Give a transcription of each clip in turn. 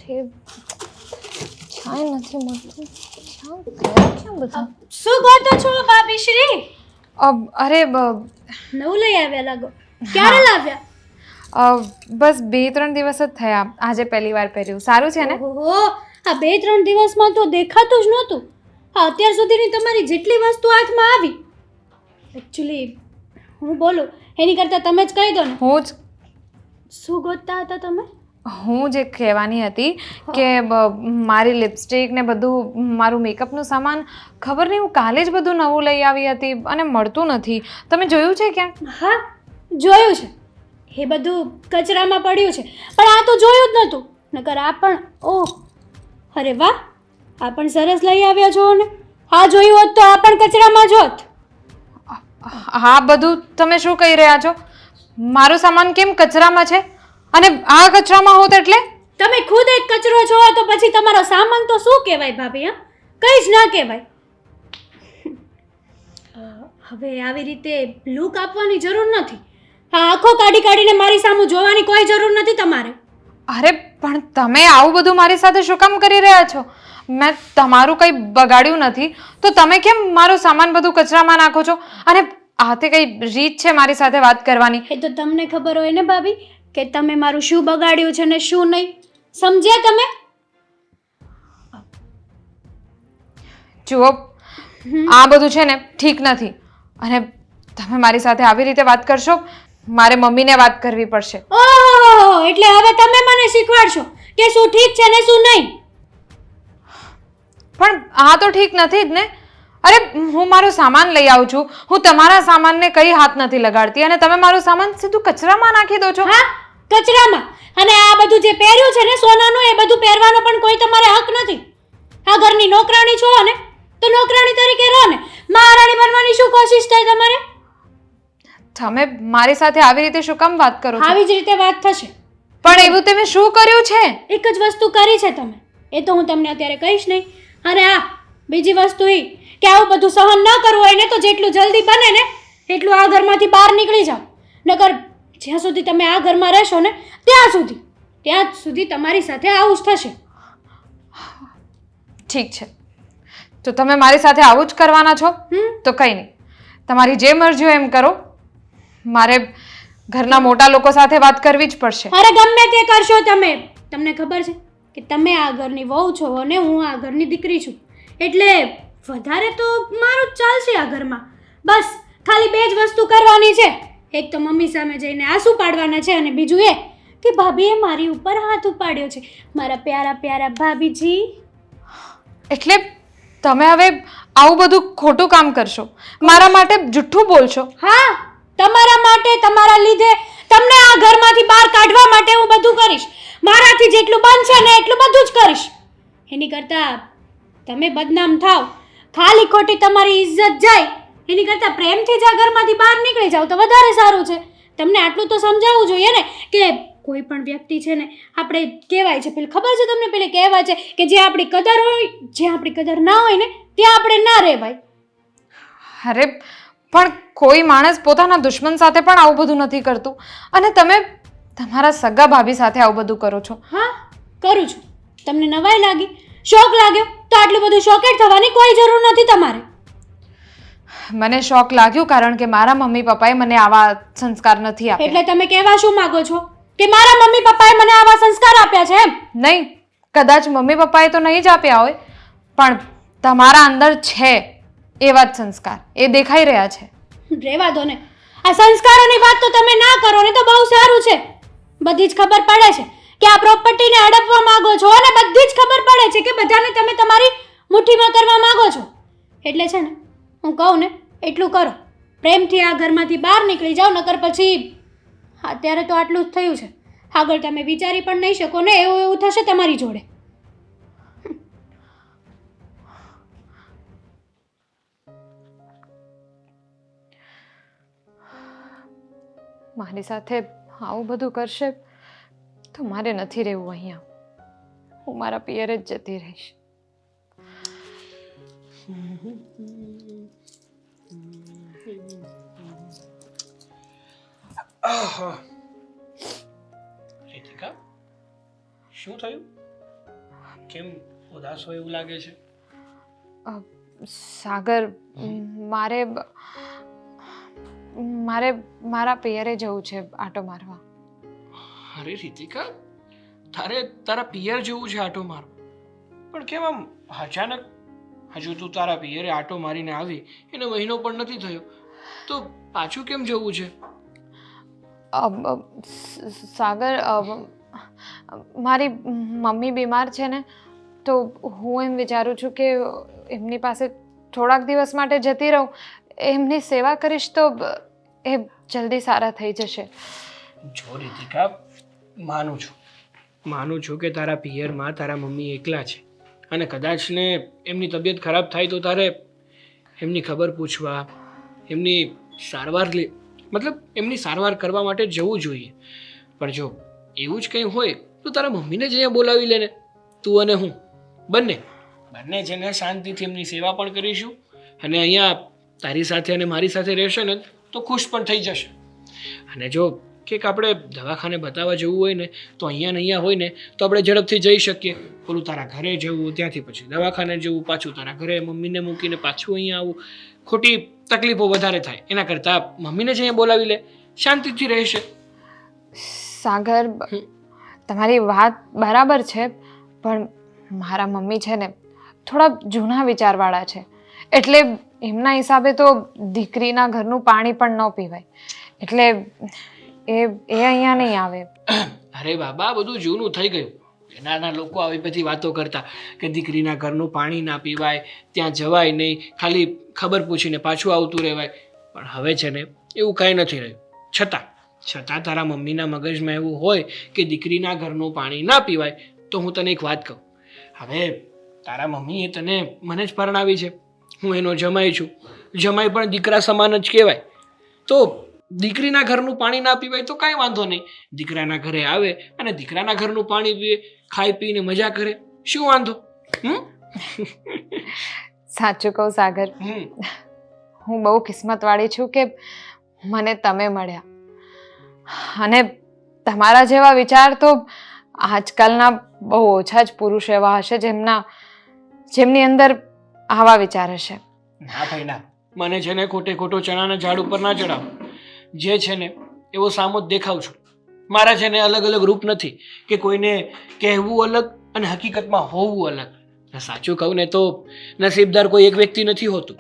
અરે ચાય નથી મળતું. ક્યાં ગયા ક્યાં બધા? શું ગોતો છો ભાભી શ્રી? અરે નવું લઈ આવ્યા લાગો. ક્યારે લાવ્યા? બસ 2-3 દિવસ જ થયા. આજે પહેલી વાર પહેર્યું. સારું છે ને? ઓહો, આ 2-3 દિવસમાં તો દેખાતું જ નહોતું. હા, અત્યાર સુધીની તમારી જેટલી વસ્તુ હાથમાં આવી, એકચ્યુઅલી હું બોલું એની કરતાં તમે જ કહી દો ને. શું ગોતતા હતા તમે? હું જે કહેવાની હતી કે મારી લિપસ્ટિક ને બધું મારું મેકઅપનું સામાન ખબર નહીં હું કાલે જ બધું નવું લઈ આવી હતી અને મળતું નથી. તમે જોયું છે ક્યાં? હા, જોયું છે. એ બધું કચરામાં પડ્યું છે. પણ આ તો જોયું જ નહોતું. નકર આ પણ અરે વાહ, આ પણ સરસ લઈ આવ્યા છો ને. આ જોયું હોત તો આ પણ કચરામાં જોત. હા, બધું તમે શું કહી રહ્યા છો? મારો સામાન કેમ કચરામાં છે? અને આ કચરામાં હોત એટલે? તમે ખુદ એક કચરો છો તો પછી તમારો સામાન તો શું કહેવાય ભાભી? હા, કંઈ જ ના કહેવાય. હવે આવી રીતે લુક આપવાની જરૂર નથી. હા, આંખો કાઢી કાઢીને મારી સામું જોવાની કોઈ જરૂર નથી તમારે. અરે પણ તમે આવું બધું મારી સાથે શું કામ કરી રહ્યા છો? મેં તમારું કંઈ બગાડ્યું નથી તો તમે કેમ મારો સામાન બધું કચરામાં નાખો છો? અને આ તે કઈ રીત છે મારી સાથે વાત કરવાની? એ તો તમને ખબર હોય ને ભાભી કે તમે મારું શું બગાડ્યું છે ને શું નહીં. સમજ્યા તમે? જુઓ, આ બધું છે ને ઠીક નથી. અને તમે મારી સાથે આવી રીતે વાત કરશો, મારે મમ્મીને વાત કરવી પડશે. ઓહો, એટલે હવે તમે મને શીખવાડશો કે શું ઠીક છે ને શું નહીં? પણ આ તો ઠીક નથી જ ને. અરે હું મારો સામાન લઈ આવું છું, હું તમારા સામાનને કઈ હાથ નથી લગાડતી અને તમે મારો સામાન સીધું કચરામાં નાખી દો છો. હા, કચરામાં. અને આ બધું જે પહેર્યું છે ને સોનાનું, એ બધું પહેરવાનો પણ કોઈ તમારે હક નથી. આ ઘરની નોકરાણી છો ને તો નોકરાણી તરીકે રહો ને. મહારાણી બનવાની શું કોશિશ થાય તમારે? તમે મારી સાથે આવી રીતે શું કામ વાત કરો છો? આવી જ રીતે વાત થશે. પણ એવું તમે શું કર્યું છે? એક જ વસ્તુ કરી છે તમે, એ તો હું તમને અત્યારે કહીશ નહીં. અને હા, બીજી વસ્તુ એ કે આવું બધું સહન ન કરવું હોય ને તો જેટલું જલ્દી બને ને એટલું આ ઘરમાંથી બહાર નીકળી જાઓ. નકર જ્યાં સુધી તમે આ ઘરમાં રહેશો ને ત્યાં સુધી તમારી સાથે આવું જ થશે. ઠીક છે, તો તમે મારી સાથે આવું જ કરવાના છો? તો કંઈ નહીં, તમારી જે મરજી હોય એમ કરો. મારે ઘરના મોટા લોકો સાથે વાત કરવી જ પડશે. અરે ગમે તે કરશો તમે. તમને ખબર છે કે તમે આ ઘરની વહુ છો અને હું આ ઘરની દીકરી છું. એટલે વધારે તો મારું જ ચાલશે આ ઘરમાં. બસ ખાલી 2 જ વસ્તુ કરવાની છે. એક તો મમ્મી સામે જઈને આંસુ પાડવાના છે અને બીજું એ કે ભાભીએ મારી ઉપર હાથ ઉપાડ્યો છે. મારા પ્યારા પ્યારા ભાભીજી. એટલે તમે હવે આવું બધું ખોટું કામ કરશો, મારા માટે જુઠ્ઠું બોલશો? હા, તમારા માટે, તમારા લીધે, તમને આ ઘરમાંથી બહાર કાઢવા માટે હું બધું કરીશ. મારાથી જેટલું બનશે ને એટલું બધું જ કરીશ. એની કરતાં તમે બદનામ થાવ, ખાલી ખોટી તમારી ઇજ્જત જાય, એની કરતાં પ્રેમથી જ આ ઘરમાંથી બહાર નીકળી જાવ તો વધારે સારું છે. તમને આટલું તો સમજાવવું જોઈએ ને કે કોઈ પણ વ્યક્તિ છે ને, આપણે કહેવાય છે, પેલી ખબર છે તમને, પેલી કહેવાય છે કે જે આપણી કદર હોય, જે આપણી કદર ના હોય ને ત્યાં આપણે ના રહેવાય. અરે પણ કોઈ માણસ પોતાના દુશ્મન સાથે પણ આવું બધું નથી કરતું અને તમે તમારા સગા ભાભી સાથે આવું બધું કરો છો. હા, કરું છું. તમને નવાઈ લાગી, શોખ લાગ્યો તો આટલું બધું શોકેટ થવાની કોઈ જરૂર નથી તમારે. મને શોખ લાગ્યું કારણ કે મારા મમ્મી પપ્પાએ મને આવા સંસ્કાર નથી આપ્યા. એટલે તમે કહેવા શું માંગો છો કે મારા મમ્મી પપ્પાએ મને આવા સંસ્કાર આપ્યા છે એમ? નહીં, કદાચ મમ્મી પપ્પાએ તો નહીં જ આપ્યા હોય, પણ તમારા અંદર છે એવા જ સંસ્કાર, એ દેખાઈ રહ્યા છે. રહેવા દો ને. આ સંસ્કારોની વાત તો તમે ના કરો ને તો બહુ સારું છે. બધી જ ખબર પડે છે કે આ પ્રોપર્ટીને હડપવા માંગો છો અને બધી જ ખબર પડે છે કે બધાને તમે તમારી મુઠ્ઠીમાં કરવા માંગો છો. એટલે છે ને, હું કહું ને એટલું કરો. પ્રેમથી આ ઘરમાંથી બહાર નીકળી જાઓ, નકર પછી અત્યારે તો આટલું જ થયું છે. આગળ તમે વિચારી પણ નહીં શકો ને એવું થશે તમારી જોડે. મારી સાથે આવું બધું કરશે તો મારે નથી રહેવું અહીંયા. હું મારા પિયરે જ જતી રહીશ. રીતિકા, શું થયું? કેમ ઉદાસ હોય એવું લાગે છે? સાગર, મારે મારે મારા પિયરે જવું છે આટો મારવા. અરે રીતિકા, તારે તારા પિયર જવું છે આટો મારવા? પણ કેમ આમ અચાનક? હજુ તું તારા પિયરે આટો મારીને આવી એને મહિનો પણ નથી થયો, તો પાછું કેમ જવું છે? સાગર, મારી મમ્મી બીમાર છે ને, તો હું એમ વિચારું છું કે એમની પાસે થોડાક દિવસ માટે જતી રહું, એમની સેવા કરીશ તો એ જલ્દી સારા થઈ જશે. જો રીતિકા, માનું છું કે તારા પિયરમાં તારા મમ્મી એકલા છે અને કદાચ ને એમની તબિયત ખરાબ થાય તો તારે એમની ખબર પૂછવા, એમની એમની સારવાર કરવા માટે જવું જોઈએ. પણ જો એવું જ કંઈ હોય તો તારા મમ્મીને જ અહીંયા બોલાવી લેને. તું અને હું બંને છે ને શાંતિથી એમની સેવા પણ કરીશું અને અહીંયા તારી સાથે અને મારી સાથે રહેશે ને તો ખુશ પણ થઈ જશે. અને જો કંઈક આપણે દવાખાને બતાવવા જવું હોય ને તો અહીંયા હોય ને તો આપણે ઝડપથી જઈ શકીએ. પેલું તારા ઘરે જવું, ત્યાંથી પછી દવાખાને જવું, પાછું તારા ઘરે મમ્મીને મૂકીને પાછું અહીંયા આવું, ખોટી તકલીફો વધારે થાય. એના કરતાં મમ્મીને જ અહીંયા બોલાવી લે, શાંતિથી રહેશે. સાગર, તમારી વાત બરાબર છે, પણ મારા મમ્મી છે ને થોડા જૂના વિચારવાળા છે, એટલે એમના હિસાબે તો દીકરીના ઘરનું પાણી પણ ન પીવાય, એટલે એ અહીંયા નહીં આવે. અરે બાબા, બધું જૂનું થઈ ગયું. નાના લોકો આવી બધી વાતો કરતા કે દીકરીના ઘરનું પાણી ના પીવાય, ત્યાં જવાય નહીં, ખાલી ખબર પૂછીને પાછું આવતું રહેવાય. પણ હવે છે ને એવું કાંઈ નથી રહ્યું. છતાં તારા મમ્મીના મગજમાં એવું હોય કે દીકરીના ઘરનું પાણી ના પીવાય, તો હું તને એક વાત કહું. હવે તારા મમ્મીએ મને જ પરણાવી છે, હું એનો જમાઈ છું. જમાઈ પણ દીકરા સમાન જ કહેવાય. તો દીકરીના ઘરનું પાણી ના પીવાય તો કાંઈ વાંધો નહીં. દીકરાના ઘરે આવે અને દીકરાના ઘરનું પાણી પીએ, ખાઈ પીને મજા કરે, શું વાંધો? સાચું કહું સાગર, હું બહુ કિસ્મતવાળી છું કે મને તમે મળ્યા. અને તમારા જેવા વિચાર તો આજકાલના બહુ ઓછા જ પુરુષ એવા હશે જેમની અંદર આવા વિચાર હશે. ના ભાઈ ના, મને છે ને ખોટો ચણાના ઝાડ ઉપર ના ચડાવ. જે છે ને એવો સામો જ દેખાવ છું. મારા છે ને અલગ અલગ રૂપ નથી કે કોઈને કહેવું અલગ અને હકીકતમાં હોવું અલગ. સાચું કહું ને તો નસીબદાર કોઈ એક વ્યક્તિ નથી હોતું.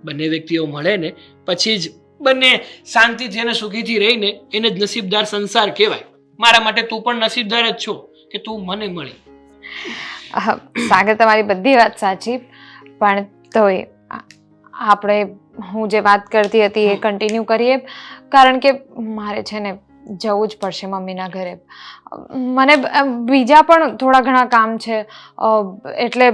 બંને વ્યક્તિઓ મળે ને પછી જ બંને શાંતિથી અને સુખીથી રહીને એને જ નસીબદાર સંસાર કહેવાય. મારા માટે તું પણ નસીબદાર જ છો કે તું મને મળી. સાગર, તમારી બધી વાત સાચી, પણ તોય આપણે હું જે વાત કરતી હતી એ કન્ટિન્યુ કરીએ, કારણ કે મારે છે ને જવું જ પડશે મમ્મીના ઘરે. મને બીજા પણ થોડા ઘણા કામ છે, એટલે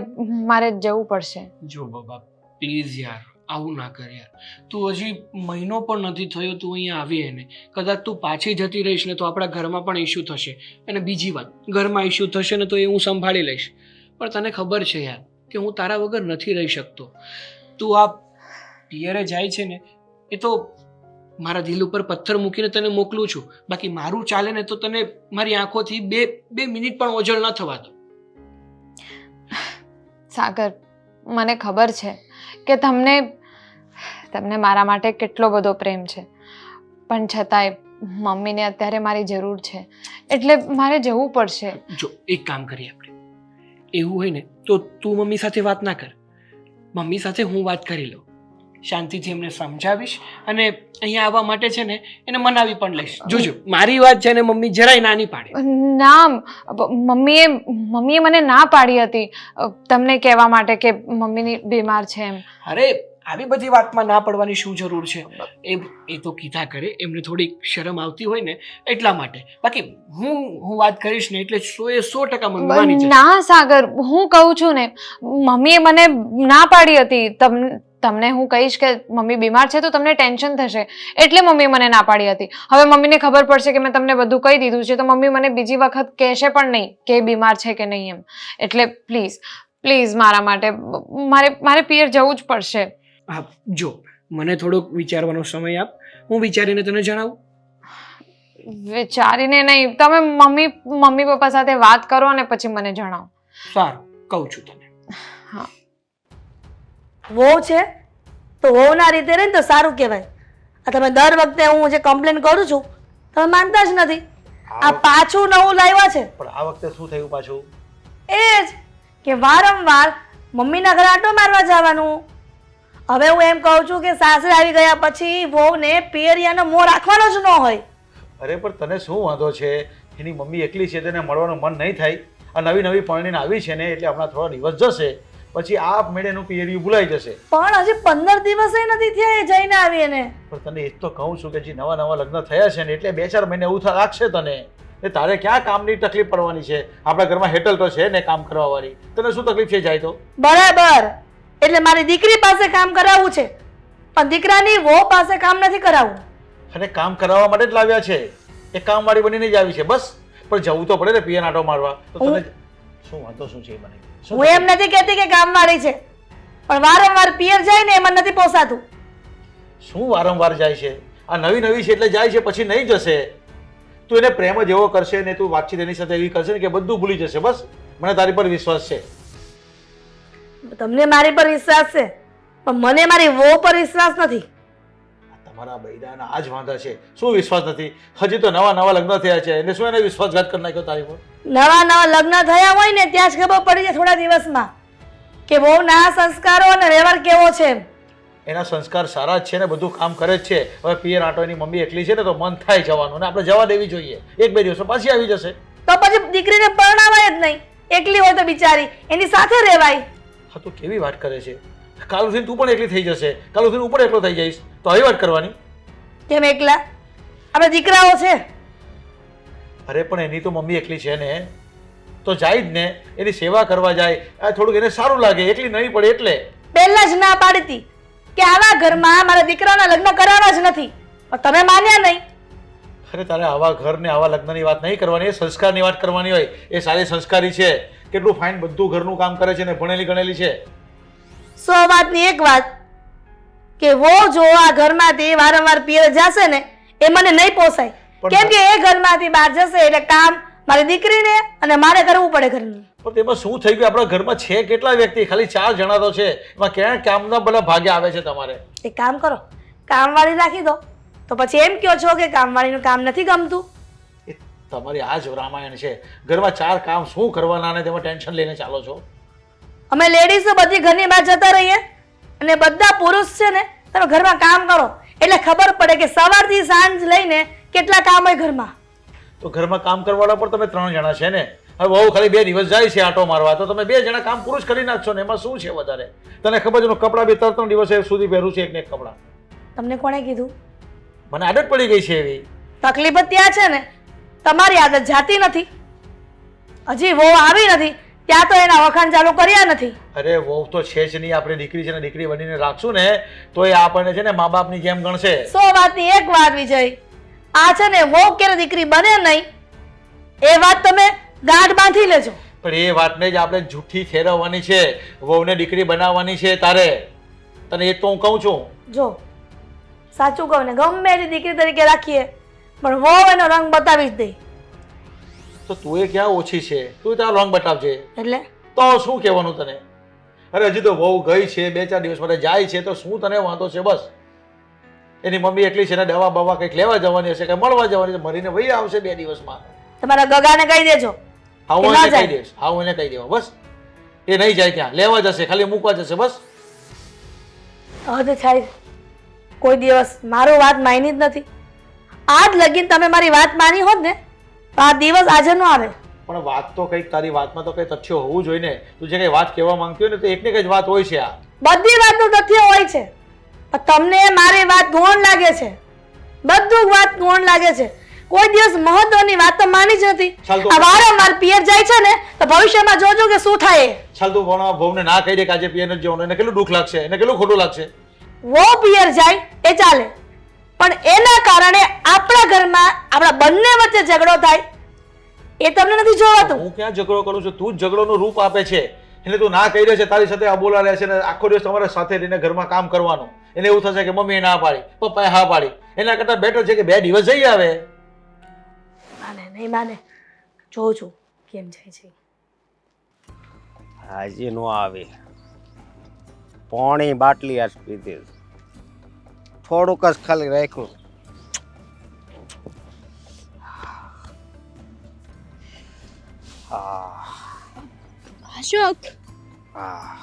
મારે જવું પડશે. જો બાબા, પ્લીઝ યાર, આવું ના કર યાર. તું હજી મહિનો પણ નથી થયો તું અહીંયા આવી એને. કદાચ તું પાછી જતી રહીશ ને તો આપણા ઘરમાં પણ ઇસ્યુ થશે. અને બીજી વાત, ઘરમાં ઇસ્યુ થશે ને તો એ હું સંભાળી લઈશ. પણ તને ખબર છે યાર કે હું તારા વગર નથી રહી શકતો. તું આ પિયરે જાય છે ને એ તો મારા દિલ ઉપર પથ્થર મૂકીને તને મોકલું છું. બાકી મારું ચાલે ને તો તને મારી આંખોથી બે મિનિટ પણ ઓજળ ન થવા દો. સાગર, મને ખબર છે કે તમને મારા માટે કેટલો બધો પ્રેમ છે, પણ છતાંય મમ્મીને અત્યારે મારી જરૂર છે, એટલે મારે જવું પડશે. જો એક કામ કરીએ આપણે, એવું હોય ને તો તું મમ્મી સાથે વાત ના કર, મમ્મી સાથે હું વાત કરી લઉં. શાંતિથી એમને સમજાવીશ અને અહીંયા આવવા માટે છે ને એને મનાવી પણ લઈશ. જોજો, મારી વાત છે ને મમ્મી જરાય ના નહીં પાડે. ના, મમ્મીએ મને ના પાડી હતી તમને કહેવા માટે કે મમ્મીની બીમાર છે એમ. અરે આવી બધી વાતમાં ના પડવાની શું જરૂર છે? એ તો કીધા કરે, એમને થોડી શરમ આવતી હોય ને એટલા માટે. બાકી હું વાત કરીશ ને એટલે 100% મમ્મી માની જશે. ના સાગર, હું કહું છું ને, મમ્મીએ મને ના પાડી હતી. તમને હું કહીશ કે મમ્મી બીમાર છે તો તમને ટેન્શન થશે, એટલે મમ્મીએ મને ના પાડી હતી. હવે મમ્મીને ખબર પડશે કે મેં તમને બધું કહી દીધું છે તો મમ્મી મને બીજી વખત કહેશે પણ નહીં કે એ બીમાર છે કે નહીં એમ. એટલે પ્લીઝ મારા માટે મારે પિયર જવું જ પડશે. હા, જો મને થોડોક વિચારવાનો સમય આપ, હું વિચારીને તને જણાવું. વિચારીને નહીં, તમે મમ્મી પપ્પા સાથે વાત કરો અને પછી મને જણાવો. સારું, કહું છું તને. હા. વહુ છે તો વહુના રીતે રહે ને તો સારું કહેવાય. આ તમે દર વખતે હું જે કમ્પ્લેન કરું છું તમે માનતા જ નથી. આ પાછું નવું લાવ્યા છે. પણ આ વખતે શું થયું પાછું? એ જ કે વારંવાર મમ્મીના ઘરે આંટો મારવા જવાનું. હવે હું એમ કહું છું કે સાસરે આવી ગયા પછી વહુને પિયરિયાનો મોહ રાખવાનો જ ન હોય. અરે પણ તને શું વાંધો છે? એની મમ્મી એકલી છે તેને મળવાનું મન નહીં થાય. આ નવી નવી પરણીને આવી છે ને એટલે હમણાં થોડા દિવસ જશે પછી આપ મેળેનું પિયરિયું ભૂલાઈ જશે. પણ હજી 15 દિવસે નથી થયા એ જઈને આવી એને. પણ તને એ જ તો કહું છું કે જે નવા નવા લગ્ન થયા છે ને એટલે 2-4 મહિને એવું લાગશે તને. એ તારે ક્યાં કામની તકલીફ પડવાની છે? આપણા ઘરમાં હેટલ તો છે ને કામ કરવા વાળી. તને શું તકલીફ છે જાય તો? બરાબર. એટલે મારી દીકરી પાસે કામ કરાવવું છે પણ દીકરાની વહુ પાસે કામ નથી કરાવવું. અને કામ કરાવવા માટે જ લાવ્યા છે. એ કામવાળી બનીને જ આવી છે બસ. પણ જવું તો પડે ને પિયર આંટો મારવા. તો તને શું વાંધો શું છે મને? હું એમ નથી કહેતી કે કામવાળી છે પણ વારંવાર પિયર જાય ને એમાં નથી પોસાતું. શું વારંવાર જાય છે? આ નવી નવી છે એટલે જાય છે પછી નહીં જશે. તું એને પ્રેમ જ એવો કરશે ને તું વાતચીત એની સાથે એવી કરશે ને કે બધું ભૂલી જશે. બસ મને તારી પર વિશ્વાસ છે. તમને મારી પર વિશ્વાસ છે પણ મને મારી વહુ પર વિશ્વાસ નથી. તમારા બૈરાના આ જ વાંધા છે. શું વિશ્વાસ નથી? હજી તો નવા નવા લગ્ન થયા છે એટલે શું એને વિશ્વાસઘાત કરી નાખ્યો તારી પર? નવા નવા લગ્ન થયા હોય ને ત્યાં જ ખબર પડી જાય થોડા દિવસમાં કે વહુના સંસ્કારો અને વ્યવહાર કેવો છે. એના સંસ્કાર સારા જ છે ને બધું કામ કરે જ છે. હવે પિયર આંટો એની મમ્મી એકલી છે ને તો મન થાય જવાનું અને આપણે જવા દેવી જોઈએ. 1-2 દિવસો પાછી આવી જશે. તો પછી દીકરીને પરણાવાય જ નહીં. એકલી હોય તો બિચારી એની સાથે રહેવાય. હા તું કેવી વાત કરે છે? કાલ ઉઠીને તું પણ એકલી થઈ જશે. કાલ ઉઠીને હું પણ એકલો થઈ જઈશ તો આવી વાત કરવાની? કેમ એકલા? આપણે દીકરાઓ છે. અરે પણ એની તો મમ્મી એકલી છે ને તો જાય જ ને. એની સેવા કરવા જાય. આ થોડુંક એને સારું લાગે. એકલી નહીં પડે એટલે. પહેલા જ ના પાડી હતી કે આવા ઘરમાં મારા દીકરાના લગ્ન કરાવવા જ નથી પણ તમે માન્યા નહીં. અરે તારે આવા ઘર ને આવા લગ્નની વાત નહીં કરવાની. એ સંસ્કારની વાત કરવાની હોય. એ સારી સંસ્કારી છે. કેટલું ફાઇન બધું ઘરનું કામ કરે છે ને ભણેલી ગણેલી છે. 100 વાતની એક વાત કે વો જો આ ઘરમાંથી વારંવાર પિયર જશે ને એ મને નહીં પોસાય. કેમ કે એ ઘરમાંથી બહાર જશે એટલે કામ મારી દીકરીને અને મારે કરવું પડે ઘરનું. પણ તેમાં શું થઈ ગયું? આપણા ઘરમાં છે કેટલા વ્યક્તિ? ખાલી 4 જણા તો છે. એમાં ક્યાં કામના બધા ભાગે આવે છે તમારે? એક કામ કરો કામવાળી રાખી દો તો પછી એમ કહો છો કે કામવાળીનું કામ નથી ગમતું. એ તમારી આ જ રામાયણ છે. ઘરમાં 4 કામ શું કરવાના ને તેમાં ટેન્શન લઈને ચાલો છો. અમે લેડીઝો બધી ઘરની બહાર જતા રહીએ અને બધા પુરુષ છે ને તમે ઘરમાં કામ કરો એટલે ખબર પડે કે સવારથી સાંજ લઈને કેટલા કામ હોય ઘરમાં. તો ઘરમાં કામ કરવાવાળા પણ તમે 3 જણા છે ને. હવે બહુ ખાલી 2 દિવસ જાય છે આંટો મારવા તો તમે 2 જણા કામ પુરુષ કરી નાખશો ને એમાં શું છે વધારે? તને ખબર છે કપડાં 2-3 દિવસ સુધી પહેરું છે એક ને એક કપડાં. તમને કોણે કીધું? મને આદત પડી ગઈ છે એવી. તકલીફ જ ત્યાં છે ને તમારી આદત જાતી નથી. હજી વહુ આવી નથી ત્યાં તો એના વખાણ ચાલુ કર્યા નથી. અરે વહુ તો છે જ નહીં. આપણે દીકરી છે ને દીકરી બનીને રાખશું ને તો એ આપણને છે ને મા બાપની જેમ ગણશે. 100 વાતની એક વાત વિજય. આ છે ને વહુ ક્યારે દીકરી બને નહીં એ વાત તમે ગાંઠ બાંધી લેજો. પણ એ વાતને જ આપણે જૂઠી ઠેરવવાની છે. વહુને દીકરી બનાવવાની છે તારે. તને એ તો હું કહું છું. જો સાચું કહું ને ગમે એની દીકરી તરીકે રાખીએ પણ વહુ એનો રંગ બતાવી જ દે. તો તું એ ક્યાં ઓછી છે? તું તારો રંગ બતાવજે. એટલે તો શું કહેવાનું તને? અરે હજી તો વહુ ગઈ છે 2-4 દિવસ માટે જાય છે તો શું તને વાંધો છે? બસ એની મમ્મી એકલી છે ને દવા બવા કંઈક લેવા જવાની હશે કંઈ મળવા જવાની છે. મરીને વહી આવશે 2 દિવસમાં. તમારા ગગાને કહી દેજો. હા હું એને કહી દઈશ. હા હું એને કહી દેવા બસ. એ નહીં જાય ત્યાં લેવા જશે ખાલી મૂકવા જશે બસ. હદ થાય. કોઈ દિવસ મારો વાત માની જ નથી. આજ લગીન તમે મારી વાત માની હોત ને તો આ દિવસ આજે ન આવે. પણ વાત તો કંઈક તારી વાતમાં તો કંઈ તથ્ય હોવું જોઈએ ને. તું જે કંઈ વાત કહેવા માંગતી હોય ને તો એક ને કંઈ વાત હોય છે. આ બધી વાતનું તથ્ય હોય છે પણ તમને મારી વાત ગૌણ લાગે છે. બધું વાત ગૌણ લાગે છે. કોઈ દિવસ મહત્વની વાત તો માની જ નથી. આ વારંવાર પિયર જાય છે ને તો ભવિષ્યમાં જોજો કે શું થાય. ચાલ તું વહુને ના કહી દે કે આજે પિયર નથી જવાનું. એને કેટલું દુઃખ લાગશે? એને કેટલું ખોટું લાગશે? વો પિયર જાય એ ચાલે પણ એના કારણે આપણા ઘરમાં આપણા બંને વચ્ચે ઝઘડો થાય એ તમને નથી જોવાતું. હું ક્યાં ઝઘડો કરું છું? તું જ ઝઘડોનું રૂપ આપે છે. એટલે તું ના કહી રહે છે તારી સાથે અબોલા રહે છે ને આખો દિવસ તમારે સાથે રહીને ઘરમાં કામ કરવાનું. એને એવું થશે કે મમ્મીએ ના પાડી પપ્પાએ હા પાડી. એના કરતાં બેટર છે કે 2 દિવસ જઈ આવે. માને નહીં માને જોઉં છું કેમ જાય છે. હજી નો આવી. પોણી બાટલી આજ પીધી. થોડુંક જ ખાલી રાખ્યું. અશોક હા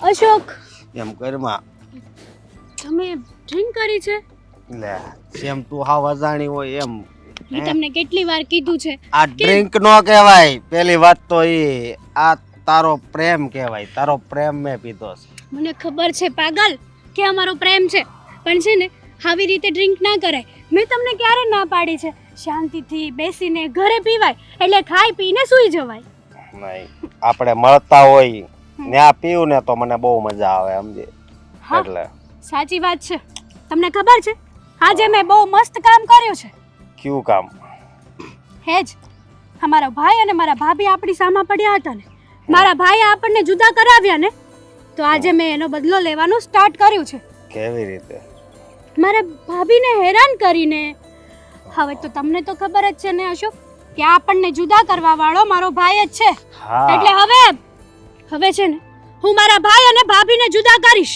અશોક એમ કરમાં તમે ડ્રિંક કરી છે? લે જેમ તું હાવ અજાણી હોય એમ. મેં તમને કેટલી વાર કીધું છે આ ડ્રિંક નો કહેવાય. પેલી વાત તો આ તારો પ્રેમ કહેવાય. તારો પ્રેમ મેં પીધો છે. મને ખબર છે પાગલ કે અમારો પ્રેમ છે, પણ છે ને આવી રીતે ડ્રિંક ના કરાય. મેં તમને ક્યારે ના પાડી છે? શાંતિથી બેસીને ઘરે પીવાય, એટલે ખાઈ પીને સૂઈ જવાય. નહીં આપણે મળતા હોય ત્યાં પીવું ને તો મને બહુ મજા આવે સમજી. હા. એટલે સાચી વાત છે. તમને ખબર છે આજે મેં બહુ મસ્ત કામ કર્યું છે. કયું કામ? હેજ અમારા ભાઈ અને મારા ભાભી આપણી સામે પડ્યા હતા ને, મારા ભાઈએ આપણને જુદા કરાવ્યા ને, તો આજે મેં એનો બદલો લેવાનું સ્ટાર્ટ કર્યું છે. કેવી રીતે? મારા ભાભીને હેરાન કરીને. હવે તો તમને તો ખબર જ છે ને અશોક કે આપણને જુદા કરવા વાળો મારો ભાઈ જ છે. હા એટલે હવે છે ને હું મારા ભાઈ અને ભાભીને જુદા કરીશ.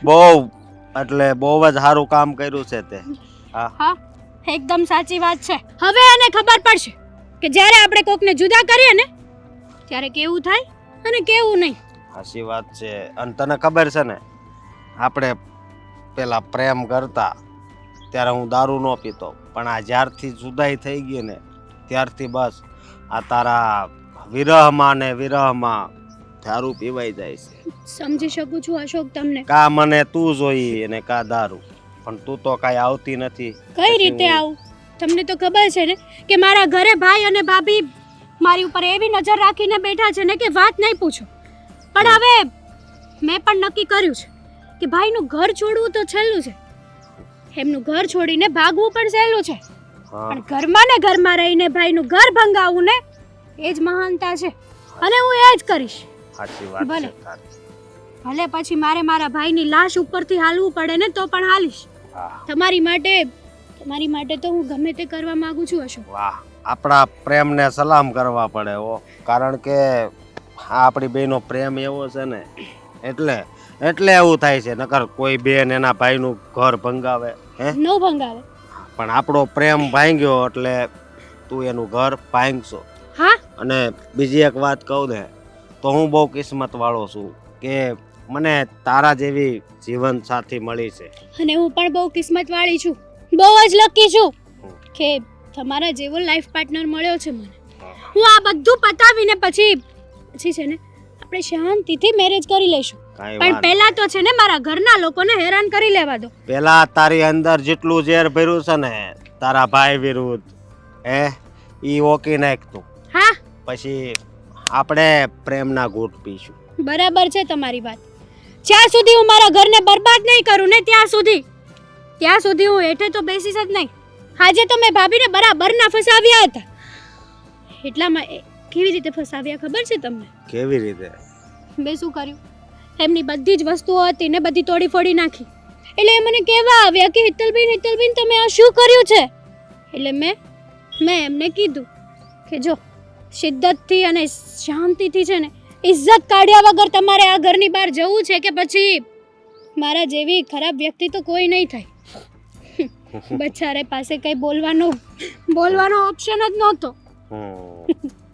બહુ એટલે બહુ જ સારું કામ કર્યું છે તે. હા હા એકદમ સાચી વાત છે. હવે એને ખબર પડશે કે જ્યારે આપણે કોકને જુદા કરીએ ને ત્યારે કેવું થાય અને કેવું નહીં. સાચી વાત છે. અને તને ખબર છે ને આપણે પેલા પ્રેમ કરતા ત્યારે હું દારૂ ન પીતો, પણ આ જ્યારથી જુદાઈ થઈ ગઈ ને ત્યારથી બસ આ તારા વિરહમાં ને વિરહમાં દારૂ પીવાઈ જાય છે. સમજી શકું છું અશોક તમને. કા મને તું જોઈ અને કા દારૂ, પણ તું તો કાંઈ આવતી નથી. કઈ રીતે આવું? તમને તો ખબર છે ને કે મારા ઘરે ભાઈ અને ભાભી મારી ઉપર એવી નજર રાખીને બેઠા છે ને કે વાત નહીં પૂછો. પણ હવે મેં પણ નક્કી કર્યું છે કે ભાઈનું ઘર છોડવું તો છેલ્લું છે, એમનું ઘર છોડીને ભાગવું પણ સહેલું છે, હા પણ ઘરમાં ને ઘરમાં રહીને ભાઈનું ઘર ભંગાવવું ને એ જ મહાનતા છે, અને હું એ જ કરીશ. સાચી વાત ભલે. છે તારી. ભલે પછી મારે મારા ભાઈની લાશ ઉપરથી હાલવું પડે ને તો પણ હાલીશ. હા તમારી માટે તો હું ગમે તે કરવા માંગુ છું અશોક. વાહ, આપણા પ્રેમને સલામ કરવા પડે હો, કારણ કે આ આપણી બેનો પ્રેમ એવો છે ને એટલે એવું થાય છે. નકર કોઈ બેન એના ભાઈનું ઘર ભંગાવે હે? નો ભંગાવે. પણ આપણો પ્રેમ ભાંગ્યો એટલે તું એનું ઘર ભાંગશો. હા અને બીજી એક વાત કહું ને તો હું બહુ કિસ્મત વાળો છું કે મને તારા જેવી જીવન સાથી મળી છે. અને હું પણ બહુ કિસ્મત વાળી છું, બહુ જ લકી છું કે તમારા જેવો લાઈફ પાર્ટનર મળ્યો છે મને. હું આ બધું પતાવીને પછી છે ને આપણે શાંતિથી મેરેજ કરી લઈશું. કાંઈ પણ વાંધો પહેલા તો છે ને મારા ઘરના લોકોને હેરાન કરી લેવા દો. પેલા તારી અંદર જેટલું ઝેર ભર્યું છે ને તારા ભાઈ વિરુદ્ધ ઈ ઓકી નાખ તું. હા પછી આપણે પ્રેમના ઘૂંટ પીશું. બરાબર છે તમારી વાત. જ્યાં સુધી હું મારા ઘરને બરબાદ નહીં કરું ને ત્યાં સુધી હું હેઠે તો બેસીશ જ નહીં. આજે તો મેં ભાભીને બરાબરના ફસાવ્યા હતા. એટલામાં કેવી રીતે ફસાવ્યા ખબર છે તમને? કેવી રીતે? મેં શું કર્યું, એમની બધી જ વસ્તુઓ હતી ને બધી તોડી ફોડી નાખી. એટલે એ મને કહેવા આવ્યા કે હિતલબેન તમે આ શું કર્યું છે? એટલે મેં એમને કીધું કે જો શિદ્દતથી અને શાંતિથી છે ને ઇજ્જત કાઢ્યા વગર તમારે આ ઘરની બહાર જવું છે કે પછી મારા જેવી ખરાબ વ્યક્તિ તો કોઈ નહીં થાય. બચારે પાસે કઈ બોલવાનો ઓપ્શન જ નહોતો.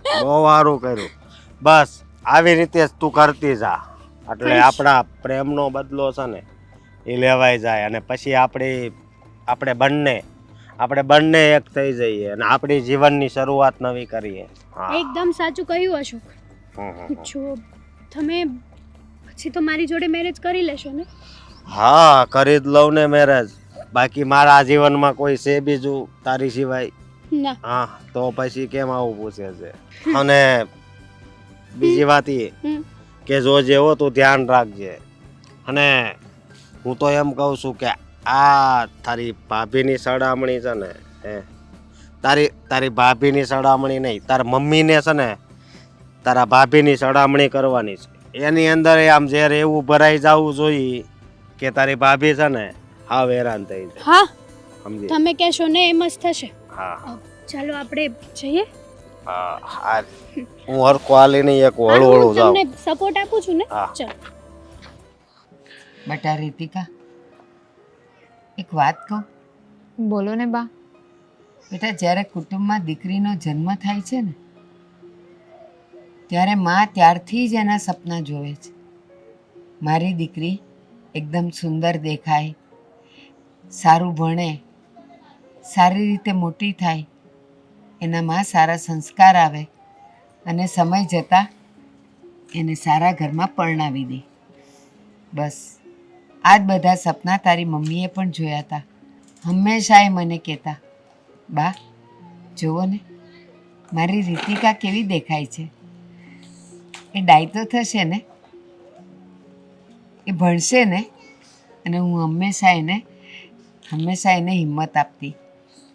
બહુ સારું કર્યું. બસ આવી રીતે જ તું કરતી જા એટલે આપણા પ્રેમનો બદલો છે ને એ લેવાઈ જાય અને પછી આપણે બંને એક થઈ જઈએ અને આપણી જીવનની શરૂઆત નવી કરીએ. હા એકદમ સાચું કહ્યું અશોક. જો તમે પછી તો મારી જોડે મેરેજ કરી લેશો ને? હા કરી જ લઉં ને મેરેજ. બાકી મારા જીવનમાં કોઈ છે બીજું તારી સિવાય? ના. હા તો પછી કેમ આવું પૂછે છે? અને બીજી વાત એ કે જો જેવો તું ધ્યાન રાખજે. અને હું તો એમ કહું છું કે આ તારી ભાભીની સડામણી છે ને તારી ભાભીની સડામણી નહીં, તારા મમ્મીને છે ને તારા ભાભીની સડામણી કરવાની છે. એની અંદર આમ ઝેર એવું ભરાઈ જવું જોઈએ કે તારી ભાભી છે ને હાવ હેરાન થઈ જાય. હા સમજી? તમે કહેશો ને એમ જ થશે. હા ચાલો આપણે જઈએ. આ હું હરખો હાલી નહીં એક હળું હળું જાઉં. તમને સપોર્ટ આપું છું ને હા. ચલ બટા રીતિકા, એક વાત કહું બોલો ને બા. બેટા, જ્યારે કુટુંબમાં દીકરીનો જન્મ થાય છે ને ત્યારે માં ત્યારથી જ એના સપના જોવે છે. મારી દીકરી એકદમ સુંદર દેખાય, સારું ભણે, સારી રીતે મોટી થાય, એનામાં સારા સંસ્કાર આવે અને સમય જતાં એને સારા ઘરમાં પરણાવી દે. બસ આ જ બધા સપના તારી મમ્મીએ પણ જોયા હતા. હંમેશા એ મને કહેતા, બા જુઓ ને મારી રીતિકા કેવી દેખાય છે, એ ડાય તો થશે ને, એ ભણશે ને. અને હું હંમેશા એને હિંમત આપતી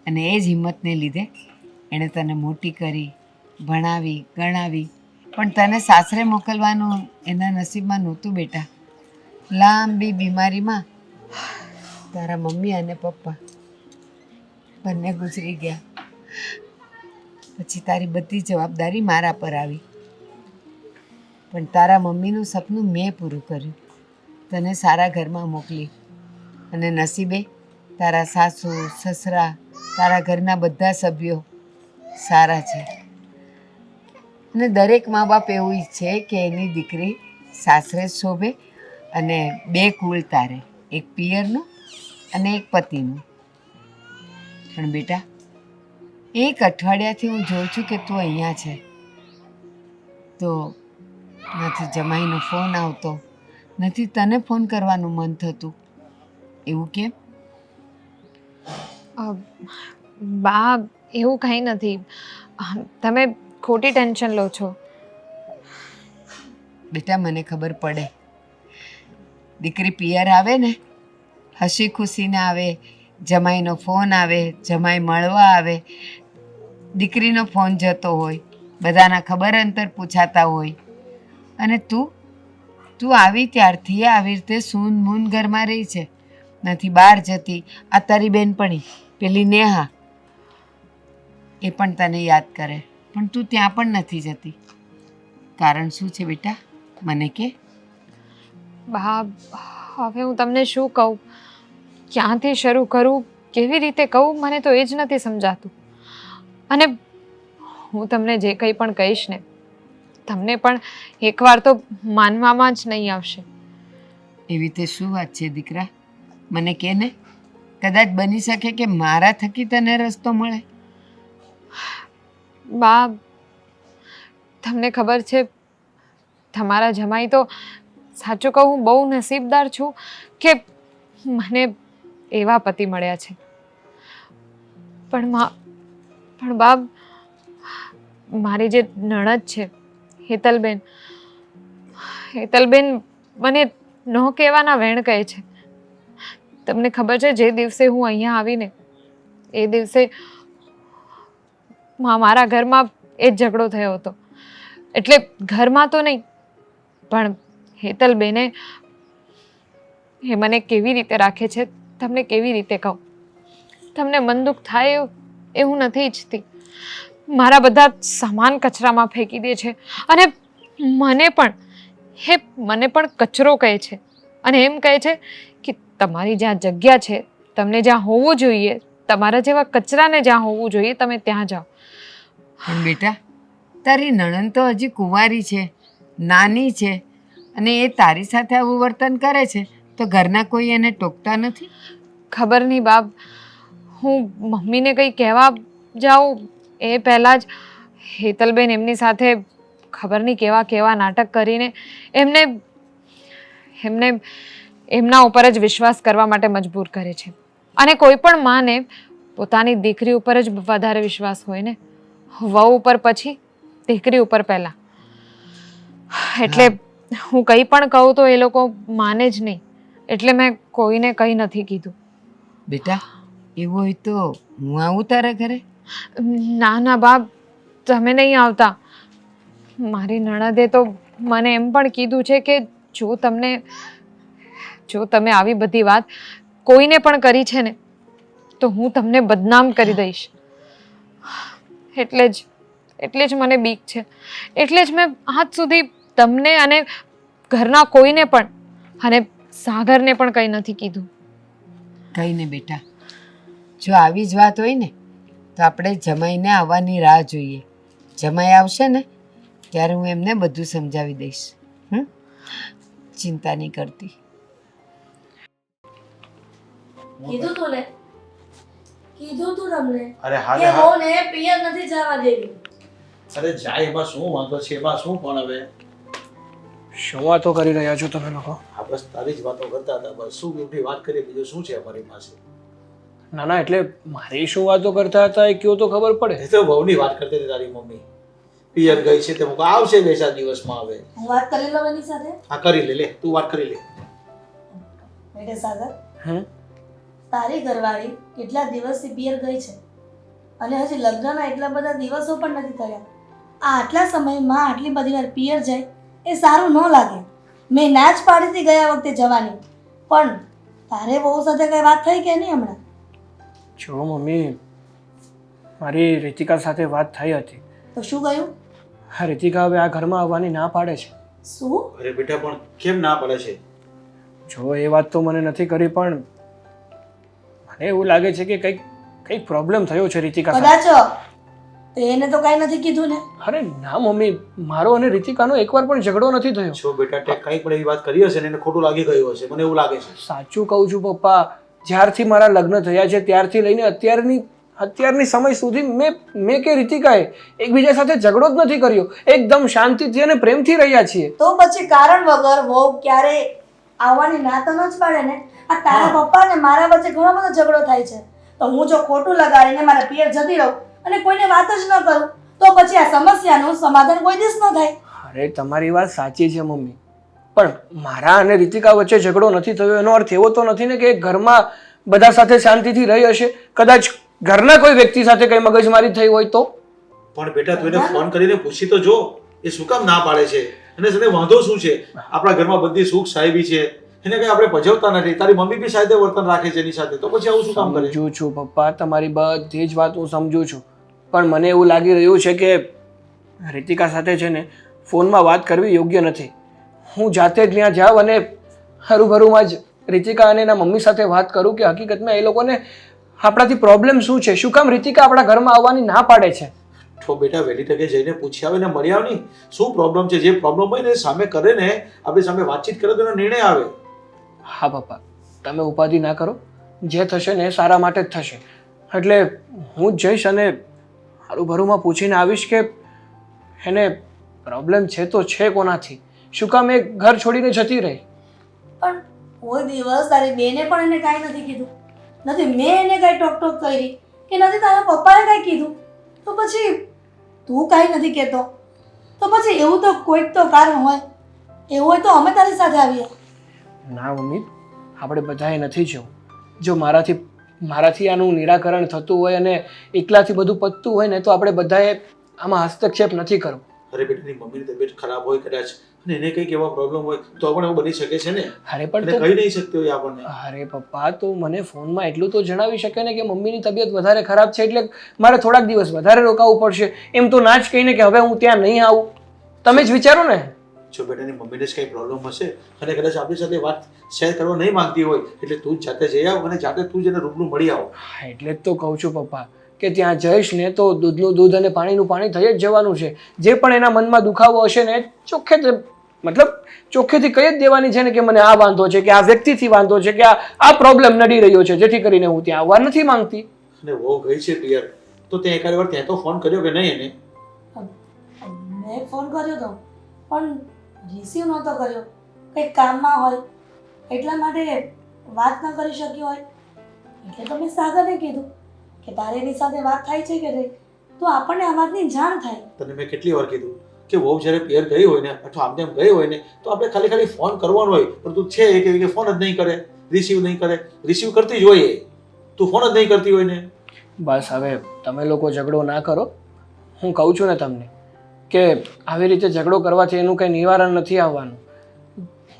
અને એ જ હિંમતને લીધે એણે તને મોટી કરી, ભણાવી, ગણાવી. પણ તને સાસરે મોકલવાનું એના નસીબમાં નહોતું બેટા. લાંબી બીમારીમાં તારા મમ્મી અને પપ્પા બંને ગુજરી ગયા. પછી તારી બધી જવાબદારી મારા પર આવી. પણ તારા મમ્મીનું સપનું મેં પૂરું કર્યું, તને સારા ઘરમાં મોકલી. અને નસીબે તારા સાસુ, સસરા, તારા ઘરના બધા સભ્યો સારા છે. અને દરેક મા બાપ એવું ઈચ્છે કે એની દીકરી સાસરે શોભે અને 2 કુળ તારે, એક પિયરનું અને એક પતિનું. પણ બેટા, 1 અઠવાડિયાથી હું જોઉં છું કે તું અહીંયા છે તો નથી જમાઈનો ફોન આવતો, નથી તને ફોન કરવાનું મન થતું. એવું કેમ? બા એવું કંઈ નથી, તમે ખોટી ટેન્શન લો છો. બેટા, મને ખબર પડે. દીકરી પિયર આવે ને હસી ખુશીને આવે, જમાઈનો ફોન આવે, જમાઈ મળવા આવે, દીકરીનો ફોન જતો હોય, બધાના ખબર અંતર પૂછાતા હોય. અને તું આવી ત્યારથી આવી રીતે સૂન મૂન ઘરમાં રહી છે, નથી બહાર જતી. આ તારી બેનપણી પેલી નેહા એ પણ તને યાદ કરે, પણ તું ત્યાં પણ નથી જતી. કારણ શું છે બેટા, મને કે? બા હવે હું તમને શું કહું, ક્યાંથી શરૂ કરું, કેવી રીતે કહું, મને તો એ જ નથી સમજાતું. અને હું તમને જે કંઈ પણ કહીશ ને, તમને પણ એકવાર તો માનવામાં જ નહીં આવશે. એવી તે શું વાત છે દીકરા, મને કે ને. કદાચ બની શકે કે મારા થકી તને રસ્તો મળે. બા તમને ખબર છે, તમારા જમાઈ તો સાચું કહું હું બહુ નસીબદાર છું કે મને એવા પતિ મળ્યા છે. પણ બા મારી જે નણદ છે હેતલબેન મને ન કહેવાના વેણ કહે છે. તમને ખબર છે, જે દિવસે હું અહીંયા આવીને એ દિવસે મારા ઘરમાં એ જ ઝઘડો થયો હતો. એટલે ઘરમાં તો નહીં, પણ હેતલબેને એ મને કેવી રીતે રાખે છે તમને કેવી રીતે કહું. તમને મન દુઃખ થાય એવું નથી ઈચ્છતી. મારા બધા સામાન કચરામાં ફેંકી દે છે અને મને પણ કચરો કહે છે. અને એમ કહે છે કે તમારી જ્યાં જગ્યા છે, તમને જ્યાં હોવું જોઈએ, તમારા જેવા કચરાને જ્યાં હોવું જોઈએ તમે ત્યાં જાઓ. પણ બેટા, તારી નણંદ તો હજી કુંવારી છે, નાની છે, અને એ તારી સાથે આવું વર્તન કરે છે તો ઘરના કોઈ એને ટોકતા નથી? ખબર નહીં બાપ, હું મમ્મીને કંઈ કહેવા જાઉં એ પહેલાં જ હેતલબેન એમની સાથે ખબર નહીં કેવા નાટક કરીને એમને એમના ઉપર જ વિશ્વાસ કરવા માટે મજબૂર કરે છે. અને કોઈ પણ માને પોતાની દીકરી ઉપર જ વધારે વિશ્વાસ હોય ને, વહુ ઉપર પછી, દીકરી ઉપર પહેલાં. એટલે હું કંઈ પણ કહું તો એ લોકો માને જ નહીં, એટલે મેં કોઈને કંઈ નથી કીધું. બેટા, એવું હોય તો હું આવું તારા ઘરે? ના બાપ, તમે નહીં આવતા. મારી નણદે તો મને એમ પણ કીધું છે કે જો તમે આવી બધી વાત કોઈને પણ કરી છે ને તો હું તમને બદનામ કરી દઈશ. એટલે જ એટલે જ મને બીક છે. એટલે જ મેં આજ સુધી તમને અને ઘરના કોઈને પણ અને સાગરને પણ કંઈ નથી કીધું. કંઈ ને બેટા, જો આવી જ વાત હોય ને તો આપણે જમાઈને આવવાની રાહ જોઈએ. જમાઈ આવશે ને ત્યારે હું એમને બધું સમજાવી દઈશ. ચિંતા નહીં કરતી. કીધું તું ને, કીધું તું તમને અરે હા કે ને હા. હું ને પિયર નથી જવા દેવી. અરે જાય એમાં શું વાંધો છે, એમાં શું પણ હવે શું વાતો કરી રહ્યા છો તમે લોકો? આ બસ તારી જ વાતો કરતા હતા. બસ શું મોટી વાત કરીએ, બીજું શું છે અમારી પાસે? ના ના, એટલે મારી શું વાતો કરતા હતા એ કયો તો ખબર પડે. એ તો બહુની વાત કરતી હતી તારી મમ્મી. પિયર ગઈ છે તે મૂકો આવશે 2-4 દિવસમાં. હવે હું વાત કરી લઉં એની સાથે. હા કરી લે, લે તું વાત કરી લે. બેટા સાગર, હમ તારી ઘરવાળી કેટલા દિવસથી પિયર ગઈ છે અને હજી લગ્નના એટલા બધા દિવસો પણ નથી થયા. આ આટલા સમયમાં આટલી બધી વાર પિયર જાય એ સારું ન લાગે. મેં ના જ પાડી હતી ગયા વખતે જવાની, પણ તારે બહુ સાથે કઈ વાત થઈ કે નહીં હમણાં? જો મમ્મી, મારી રીતિકા સાથે વાત થઈ હતી. તો શું કહ્યું? હા, રીતિકા હવે આ ઘરમાં આવવાની ના પાડે છે. શું? અરે બેટા પણ કેમ ના પડે છે? જો એ વાત તો મને નથી કરી, પણ મને એવું લાગે છે કે કંઈક પ્રોબ્લેમ થયો છે રીતિકા સાથે. કદાચ તો એને તો કઈ નથી કીધું ને. અરે ના મમ્મી, મારો અને રીતિકાનો એકવાર પણ ઝઘડો નથી થયો. જો બેટા તે કંઈ પણ એવી વાત કરી હશે ને એને ખોટું લાગી ગયું હશે, મને એવું લાગે છે. સાચું કહું છું પપ્પા, જ્યારથી મારા લગ્ન થયા છે ત્યારથી લઈને અત્યારની સમય સુધી મેં કે રીતિકાએ એકબીજા સાથે ઝઘડો જ નથી કર્યો. એકદમ શાંતિથી અને પ્રેમથી રહ્યા છીએ. તો પછી કારણ વગર વહુ ક્યારે આવવાની ના તો ન જ પાડે ને. આ તારા પપ્પા ને મારા વચ્ચે ઘણો બધો ઝઘડો થાય છે, તો હું જો ખોટું લગાડીને મારા પિયર જતી રહું અને કોઈને વાત જ ન કરું તો પછી આ સમસ્યાનું સમાધાન કોઈ દિવસ ન થાય. અરે તમારી વાત સાચી છે મમ્મી, પણ મારા અને રીતિકા વચ્ચે ઝઘડો નથી થયો એનો અર્થ એવો તો નથી ને કે ઘરમાં બધા સાથે શાંતિથી રહી હશે. કદાચ ઘરના કોઈ વ્યક્તિ સાથે કઈ મગજમારી થઈ હોય તો. પણ બેટા તું એને ફોન કરીને પૂછી તો જો, એ શું કામ ના પાડે છે અને સાથે વાંધો શું છે? આપણા ઘરમાં બધી સુખ સાહેબી છે, એને કઈ આપણે ભજવતા નથી. તારી મમ્મી બી સાહેબ વર્તન રાખે છે એની સાથે, તો પછી આવું શું કામ કરે? સમજુ છું પપ્પા, તમારી બધી જ વાત હું સમજુ છું, પણ મને એવું લાગી રહ્યું છે કે રીતિકા સાથે છે ને ફોનમાં વાત કરવી યોગ્ય નથી. હું જાતે જ ત્યાં જાઉં અને હરુભરુમાં જ રીતિકા અને એના મમ્મી સાથે વાત કરું કે હકીકતમાં એ લોકોને આપણાથી પ્રોબ્લેમ શું છે, શું કામ રીતિકા આપણા ઘરમાં આવવાની ના પાડે છે. તો બેટા વહેલી તકે જઈને પૂછી આવે ને મળી આવ નહીં. શું પ્રોબ્લેમ છે? જે પ્રોબ્લેમ હોય ને સામે કરે ને, આપણી સામે વાતચીત કરે તો એનો નિર્ણય આવે. હા પપ્પા, તમે ઉપાધિ ના કરો, જે થશે ને એ સારા માટે જ થશે. એટલે હું જ જઈશ અને હરુભરુમાં પૂછીને આવીશ કે એને પ્રોબ્લેમ છે તો છે કોનાથી, શું કામ એ ઘર છોડીને જતી રહી. પણ કોઈ દિવસ તારી બેને પણ એને કાંઈ નથી કીધું, નથી મેં એને કાંઈ ટોક કરી કે નથી તારા પપ્પાએ કાંઈ કીધું, તો પછી તું કાંઈ નથી કહેતો, તો પછી એવું તો કોઈક તો કારણ હોય. એવું હોય તો અમે તારી સાથે આવીએ. ના મમ્મી, આપણે બધાએ નથી જવું. જો મારાથી આનું નિરાકરણ થતું હોય અને એકલાથી બધું પતતું હોય ને તો આપણે બધાએ આમાં હસ્તક્ષેપ નથી કરવો. અરે બેટાની મમ્મીની તબિયત ખરાબ હોય કદાચ અને એને કંઈક એવા પ્રોબ્લેમ હોય તો પણ એવું બની શકે છે ને. અરે પણ એટલે કહી નહીં શકતી હોય આપણને. અરે પપ્પા, તો મને ફોનમાં એટલું તો જણાવી શકે ને કે મમ્મીની તબિયત વધારે ખરાબ છે એટલે મારે થોડાક દિવસ વધારે રોકાવું પડશે. એમ તો ના જ કહીને કે હવે હું ત્યાં નહીં આવું. તમે જ વિચારો ને. જો બેટાની મમ્મીને જ કંઈ પ્રોબ્લેમ હશે અને કદાચ આપણી સાથે વાત શેર કરવા નહીં માંગતી હોય એટલે તું જ જાતે જઈ આવ અને જાતે તું જ એને રૂબરૂ મળી આવ. હા, એટલે જ તો કહું છું પપ્પા કે ત્યાં જઈશ ને તો દૂધનું દૂધ અને પાણીનું પાણી થઈ જ જવાનું છે. જે પણ એના મનમાં દુખાવો હશે ને ચોખ્ખેથી કહી જ દેવાની છે ને કે મને આ વાંધો છે, કે આ વ્યક્તિથી વાંધો છે, કે આ પ્રોબ્લેમ નડી રહ્યો છે, જેથી કરીને હું ત્યાં આવવા નથી માંગતી. અને વહુ ગઈ છે પિયર, તો ત્યાં એકાદ વાર ત્યાં તો ફોન કર્યો કે નહીં એને? મેં ફોન કર્યો હતો પણ રિસીવ નહોતો કર્યો, કંઈક કામમાં હોય એટલા માટે વાત ન કરી શક્યો હોય. એટલે તો મેં સાગરને કીધું કે તારે એની સાથે વાત થાય છે કે નહીં, તો આપણને આ વાતની જાણ થાય. તને મેં કેટલી વાર કીધું કે વહુ જ્યારે પિયર ગઈ હોય ને અથવા આમ તેમ ગઈ હોય ને તો આપણે ખાલી ફોન કરવાનો હોય, પણ તું છે કે ફોન જ નહીં કરે, રિસીવ નહીં કરે. રિસીવ કરતી જ હોય, તું ફોન જ નહીં કરતી હોય ને. બસ હવે તમે લોકો ઝઘડો ના કરો. હું કહું છું ને તમને કે આવી રીતે ઝઘડો કરવાથી એનું કંઈ નિવારણ નથી આવવાનું.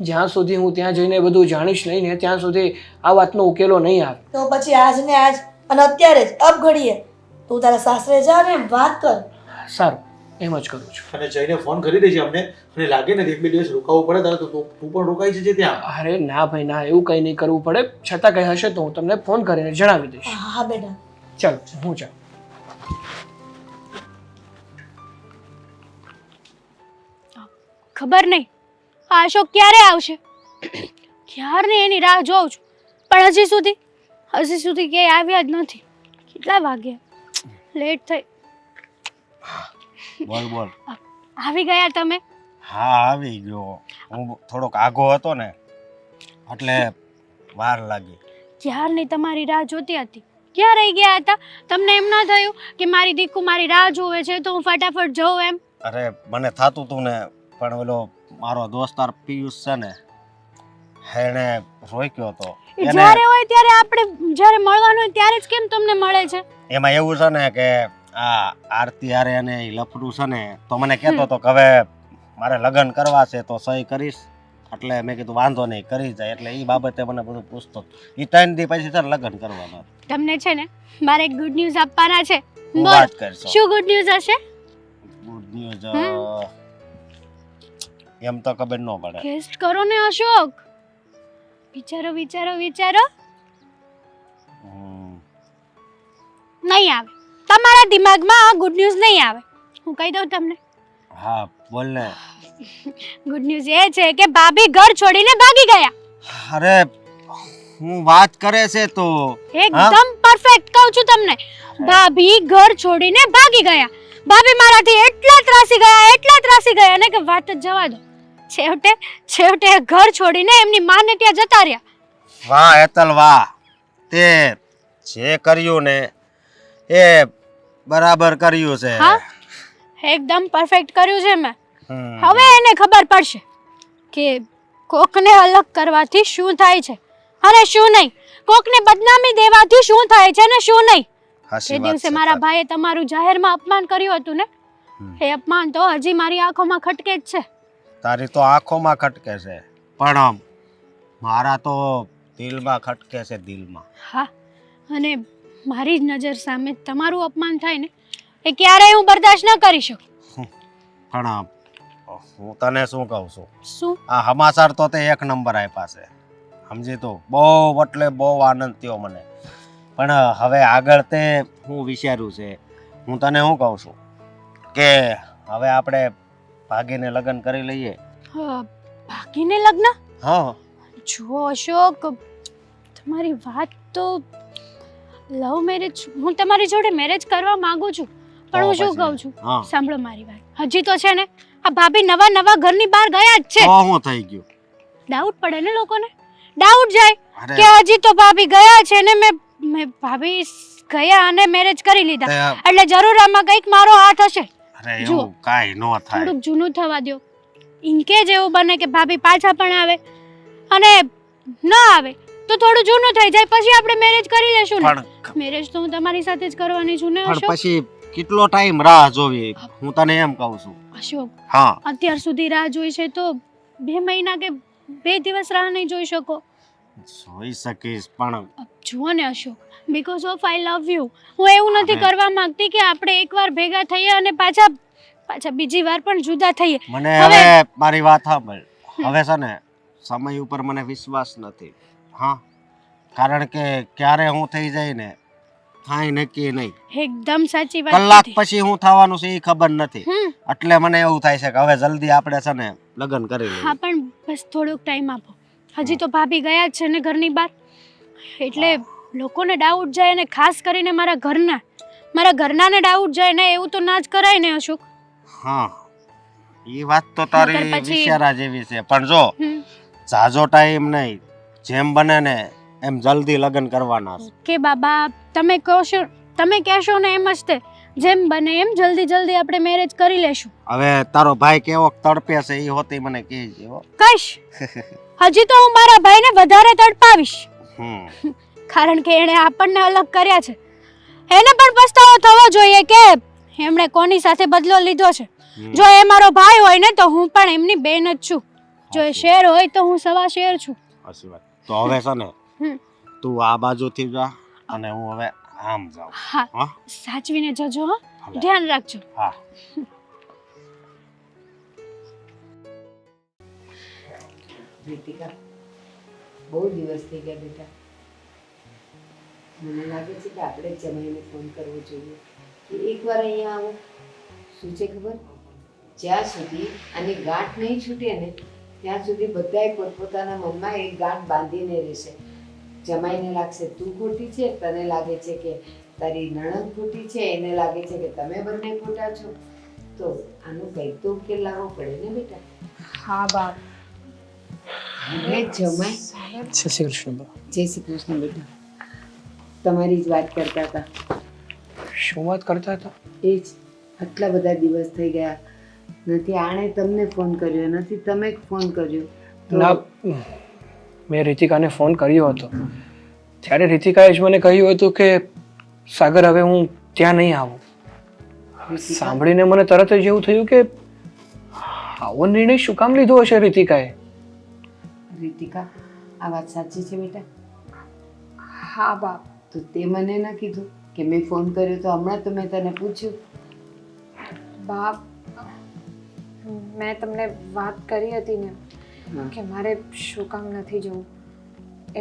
જ્યાં સુધી હું ત્યાં જઈને બધું જાણીશ નહીં ને ત્યાં સુધી આ વાતનો ઉકેલો નહીં આવે. તો પછી આજ ને આજ અને અત્યારે જ અબ ઘડીએ તું તારા સાસરે જા ને વાત કર. સારું, એમ જ કરું છું. અને જઈને ફોન કરી દેજે અમને, અને લાગે ને 1-2 દિવસ રોકાવું પડે તારે તો તું પણ રોકાઈ જજે ત્યાં. અરે ના ભાઈ ના, એવું કંઈ નહીં કરવું પડે. છતાં કંઈ હશે તો હું તમને ફોન કરીને જણાવી દઈશ. હા બેટા. ચાલો હું જાઉં. ખબર નહીં આ અશોક ક્યારે આવશે. ક્યારની એની રાહ જોઉં છું, પણ હજી સુધી ક્યાંય આવ્યા જ નથી. કેટલા વાગ્યા? લેટ થઈ. બોલ બોલ. આવી ગયા તમે? હા આવી ગયો. હું થોડોક આઘો હતો ને એટલે વાર લાગી. ક્યારની તમારી રાહ જોતી હતી. ક્યાં રહી ગયા હતા? તમને એમ ના થયું કે મારી દીકુ મારી રાહ જોવે છે તો હું ફટાફટ જઉં એમ? અરે મને થાતું તું ને, પણ ઓલો મારો દોસ્તાર પિયુષ છે ને એને રોક્યો હતો. એ જ્યારે હોય ત્યારે આપણે જ્યારે મળવાનું હોય ત્યારે જ કેમ તમને મળે છે? એમાં એવું છે ને કે આ આરતી હારે અને ઈ લફડું છે ને, તો મને કહેતો હતો કે હવે મારે લગ્ન કરવા છે તો સહી કરીશ. એટલે મેં કીધું વાંધો નહીં, કરી જાય. એટલે એ બાબતે મને બધું પૂછતો. એ 3 દી પછી છે ને લગ્ન કરવાના. તમને છે ને મારે એક ગુડ ન્યૂઝ આપવાના છે. હું બોલ, વાત કરશો. શું ગુડ ન્યૂઝ હશે? ગુડ ન્યૂઝ એમ તો ખબર ન પડે. ગેસ્ટ કરો ને અશોક. વિચારો વિચારો વિચારો. હમ, નહીં આવે તમારા દિમાગમાં આ ગુડ ન્યૂઝ નહીં આવે. હું કહી દઉં તમને. હા બોલ ને. ગુડ ન્યૂઝ એ છે કે ભાભી ઘર છોડીને ભાગી ગયા. અરે હું વાત કરે છે તો એકદમ પરફેક્ટ કહું છું તમને. ભાભી ઘર છોડીને ભાગી ગયા. ભાભી મારાથી એટલા ત્રાસી ગયા ને કે વાત જ જવા દો. છેવટે ઘર છોડીને એમની માને ત્યાં જતા રહ્યા. વાહ હેતલ વાહ, તે જે કર્યું ને એ બરાબર કર્યું છે. હા એકદમ પરફેક્ટ કર્યું છે મેં. હમ. હવે એને ખબર પડશે કે કોકને અલગ કરવાથી શું થાય છે અને શું નહીં. કોકને બદનામી દેવાથી શું થાય છે ને શું નહીં. હાચી એ વાત દિવસે છે મારા તારી. ભાઈએ તમારું જાહેરમાં અપમાન કર્યું હતું ને, એ અપમાન તો હજી મારી આંખોમાં ખટકે જ છે. તારી તો આંખોમાં ખટકે છે, પણ મારા તો દિલમાં ખટકે છે, દિલમાં. હા, અને મારી જ નજર સામે તમારું અપમાન થાય ને એ ક્યારેય હું બરદાશ્ત ન કરી શકું. પણ હું તને શું કહું છું, શું? આ સમાચાર તો તે 1 નંબર આપ્યા છે, સમજી તું. બહુ એટલે બહુ આનંદ થયો મને. પણ હવે આગળ તે હું વિચાર્યું છે, હું તને શું કહું છું કે હવે આપણે ભાગીને લગ્ન કરી લઈએ. ભાગીને લગ્ન? હા જો અશોક, તમારી વાત તો લવ મેરેજ, હું તમારી જોડે મેરેજ કરવા માંગુ છું, પણ હું શું કહું છું, હા. સાંભળો મારી વાત. હજી તો છે ને આ ભાભી નવા ઘરની બહાર ગયા જ છે. તો શું થઈ ગયું? ડાઉટ પડે ને લોકોને, ડાઉટ જાય અરે કે હજી તો ભાભી ગયા છે ને મેં ભાભી ગયા અને મેરેજ કરી લીધા, તે- એટલે જરૂર આમાં કંઈક મારો હાથ હશે. અરે જુઓ, એવું કાંઈ ન થાય. થોડુંક જૂનું થવા દો. ઇનકેજ એવું બને કે ભાભી પાછા પણ આવે અને ન આવે તો થોડું જૂનું થઈ જાય, પછી આપણે મેરેજ કરી લેશું ને. પણ મેરેજ તો હું તમારી સાથે જ કરવાની છું ને પણ અશોક. પછી કેટલો ટાઈમ રાહ જોવી, હું તને એમ કહું છું. અશોક, હા અત્યાર સુધી રાહ જોઈ છે તો 2 મહિના કે 2 દિવસ રાહ નહીં જોઈ શકો. જોઈ શકીશ, પણ જુઓ ને Ashok, because of I love you, હું એવું નથી અરે. કરવા માંગતી કે આપણે એકવાર ભેગા થઈએ અને પાછા બીજી વાર પણ જુદા થઈએ. મને હવે- હવે મારી વાત સાંભળ. હવે છે ને સમય ઉપર મને વિશ્વાસ નથી. હા, કારણ કે ક્યારે હું થઈ જાય ને કાંઈ નક્કી નહીં. એકદમ સાચી વાત કલાક કીધી. પછી હું થવાનું છે એ ખબર નથી. હમ, એટલે મને એવું થાય છે કે હવે જલ્દી આપણે છે ને લગ્ન કરી લઈએ. હા, પણ બસ થોડોક ટાઈમ આપો. હજી તો ભાભી ગયા જ છે ને ઘરની બહાર, એટલે લોકોને ડાઉટ જાય, અને ખાસ કરીને મારા ઘરનાને ડાઉટ જાય ને એવું તો ના જ કરાય ને અશોક. હા, એ વાત તો તારી નહીંતર પછી- વિચારા જેવી છે, પણ જો હમ, ઝાઝો ટાઈમ નહીં, જેમ બને ને એમ જલ્દી લગ્ન કરવાના છે. કે બાબા, તમે કહેશો ને એમ જ તે, જેમ બને એમ જલ્દી આપણે મેરેજ કરી લેશું. હવે તારો ભાઈ કેવો તડપે છે એ હોતી મને કહેજે હો. કઈશ, હજી તો હું મારા ભાઈને વધારે તડપાવીશ, હમ કારણ કે એણે આપણને અલગ કર્યા છે. એને પણ પસ્તાવો થવો જોઈએ કે એમણે કોની સાથે બદલો લીધો છે. જો એ મારો ભાઈ હોય ને તો હું પણ એમની બેન જ છું. જો એ શેર હોય તો હું સવા શેર છું. સાચી વાત. તો હવે છે ને હમ. તું આ બાજુથી જા અને હું હવે આમ જાઉં. હા, હા સાચવીને જજો હો, ભલે. ધ્યાન રાખજો. હા રીતિકા, બહુ દિવસ થઈ ગયા બેટા. મને લાગે છે કે આપણે જ જમાઈને ફોન કરવો જોઈએ કે એકવાર અહીંયા આવો. શું છે ખબર, જ્યાં સુધી આની ગાંઠ નહીં છૂટે ને ત્યાં સુધી બધાએ પોતપોતાના મનમાં એક ગાંઠ બાંધીને રહેશે. જમાઈને લાગશે તું ખોટી છે, તને લાગે છે કે તારી નણંદ ખોટી છે, એને લાગે છે કે તમે બંને ખોટા છો. તો આનું કંઈક તો ઉકેલ લાવવો પડે ને બેટા. હા બા. હવે જમાઈ. જય શ્રી કૃષ્ણ બા. જય શ્રી કૃષ્ણ બેટા. તમારી જ વાત કરતા હતા. શું વાત કરતા હતા? એ જ, આટલા બધા દિવસ થઈ ગયા, નથી આણે તમને ફોન કર્યો, નથી તમે ફોન કર્યો. તો ના, મેં રીતિકાને ફોન કર્યો હતો. ત્યારે રીતિકાએ જ મને કહ્યું હતું કે સાગર હવે હું ત્યાં નહીં આવું. સાંભળીને મને તરત જ એવું થયું કે આવો નિર્ણય શું કામ લીધો હશે રીતિકાએ? રીતિકા, આ વાત સાચી છે બેટા? હા બા. તો તે મને ન કીધું કે મેં ફોન કર્યો તો હમણાં તો મેં તને પૂછ્યું. બા, મેં તમને વાત કરી હતી ને હા. કે મારે શું કામ નથી જવું,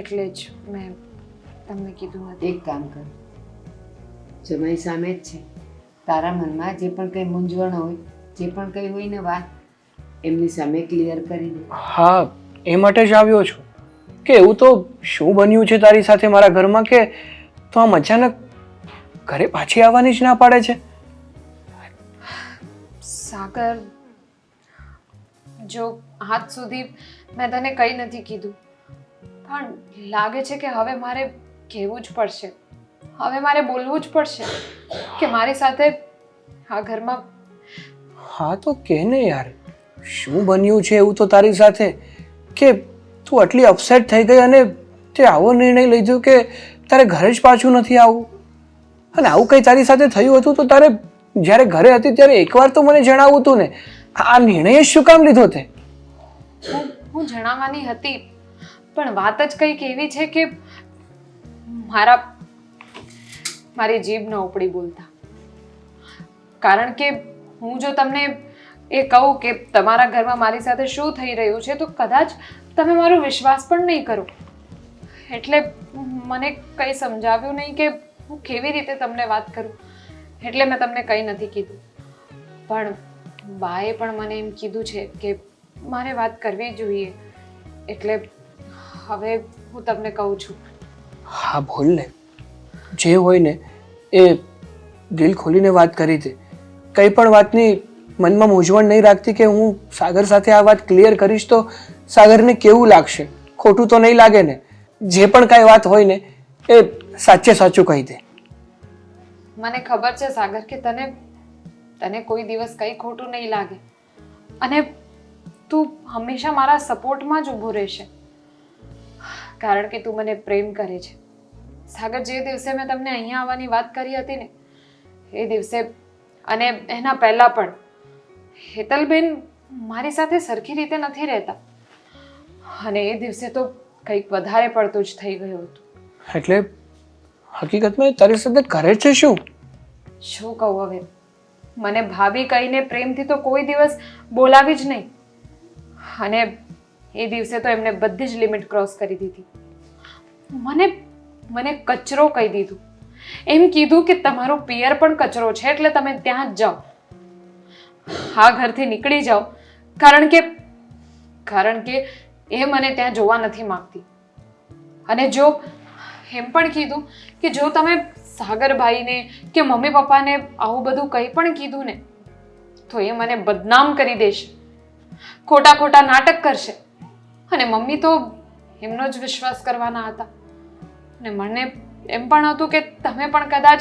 એટલે જ મેં તમને કીધું નથી. એક કામ કર, જમાઈ સામે જ છે, તારા મનમાં જે પણ કંઈ મૂંઝવણ હોય, જે પણ કંઈ હોય ને વાત, એમની સામે ક્લિયર કરી દે. હા, એ માટે જ આવ્યો છું કે એવું તો શું બન્યું છે તારી સાથે મારા ઘરમાં કે તો આમ અચાનક ઘરે પાછી આવવાની જ ના પાડે છે? સાગર, જો આજ સુધી મેં તને કંઈ નથી કીધું, પણ લાગે છે કે હવે મારે કહેવું જ પડશે, હવે મારે બોલવું જ પડશે કે મારી સાથે આ ઘરમાં. હા તો કહે ને યાર, શું બન્યું છે એવું તો તારી સાથે કે તું આટલી અપસેટ થઈ ગઈ અને તે આવો નિર્ણય લીધો કે તારે ઘરે જ પાછું નથી આવવું? અને આવું કંઈ તારી સાથે થયું હતું તો તારે જ્યારે ઘરે હતી ત્યારે એકવાર તો મને જણાવવું હતું ને. આ નિર્ણય શું કામ લીધો તે? હું જણાવવાની હતી, પણ વાત જ કંઈક એવી છે કે મારી જીભ ન ઉપડી બોલતા. કારણ કે હું જો તમને એ કહું કે તમારા ઘરમાં મારી સાથે શું થઈ રહ્યું છે તો કદાચ તમે મારો વિશ્વાસ પણ નહીં કરો. એટલે મને કંઈ સમજાવ્યું નહીં કે હું કેવી રીતે તમને વાત કરું, એટલે મેં તમને કંઈ નથી કીધું. પણ બાએ પણ મને એમ કીધું છે કે મારે વાત કરવી જોઈએ, એટલે હવે હું તમને કહું છું. હા બોલ ને, જે હોય ને એ દિલ ખોલીને વાત કરી દે. કંઈ પણ વાતની મનમાં મૂંઝવણ નહીં રાખતી કે હું સાગર સાથે આ વાત ક્લિયર કરીશ તો સાગરને કેવું લાગશે? ખોટું તો નહીં લાગે ને? જે પણ કાંઈ વાત હોય ને એ સાચે સાચું કહી દે. મને ખબર છે સાગર કે તને કોઈ દિવસ કંઈ ખોટું નહીં લાગે, અને તું હંમેશા મારા સપોર્ટમાં જ ઊભો રહેશે, કારણ કે તું મને પ્રેમ કરે છે. સાગર, જે દિવસે મેં તમને અહીંયા આવવાની વાત કરી હતી ને એ દિવસે અને એના પહેલાં પણ હેતલબેન મારી સાથે સરખી રીતે નથી રહેતા, અને એ દિવસે તો કંઈક વધારે પડતું જ થઈ ગયું હતું. એટલે હકીકતમાં તારી સાથે કરે છે શું? શું કહું હવે, મને ભાભી કહીને પ્રેમથી તો કોઈ દિવસ બોલાવી જ નહીં, અને એ દિવસે તો એમને બધી જ લિમિટ ક્રોસ કરી દીધી. મને કચરો કહી દીધું, એમ કીધું કે તમારો પિયર પણ કચરો છે એટલે તમે ત્યાં જ જાઓ, આ ઘરથી નીકળી જાઓ, કારણ કે એ મને ત્યાં જોવા નથી માંગતી. અને જો એમ પણ કીધું કે જો તમે સાગરભાઈને કે મમ્મી પપ્પાને આવું બધું કંઈ પણ કીધું ને તો એ મને બદનામ કરી દેશે, ખોટા નાટક કરશે, અને મમ્મી તો એમનો જ વિશ્વાસ કરવાના હતા. અને મને એમ પણ હતું કે તમે પણ કદાચ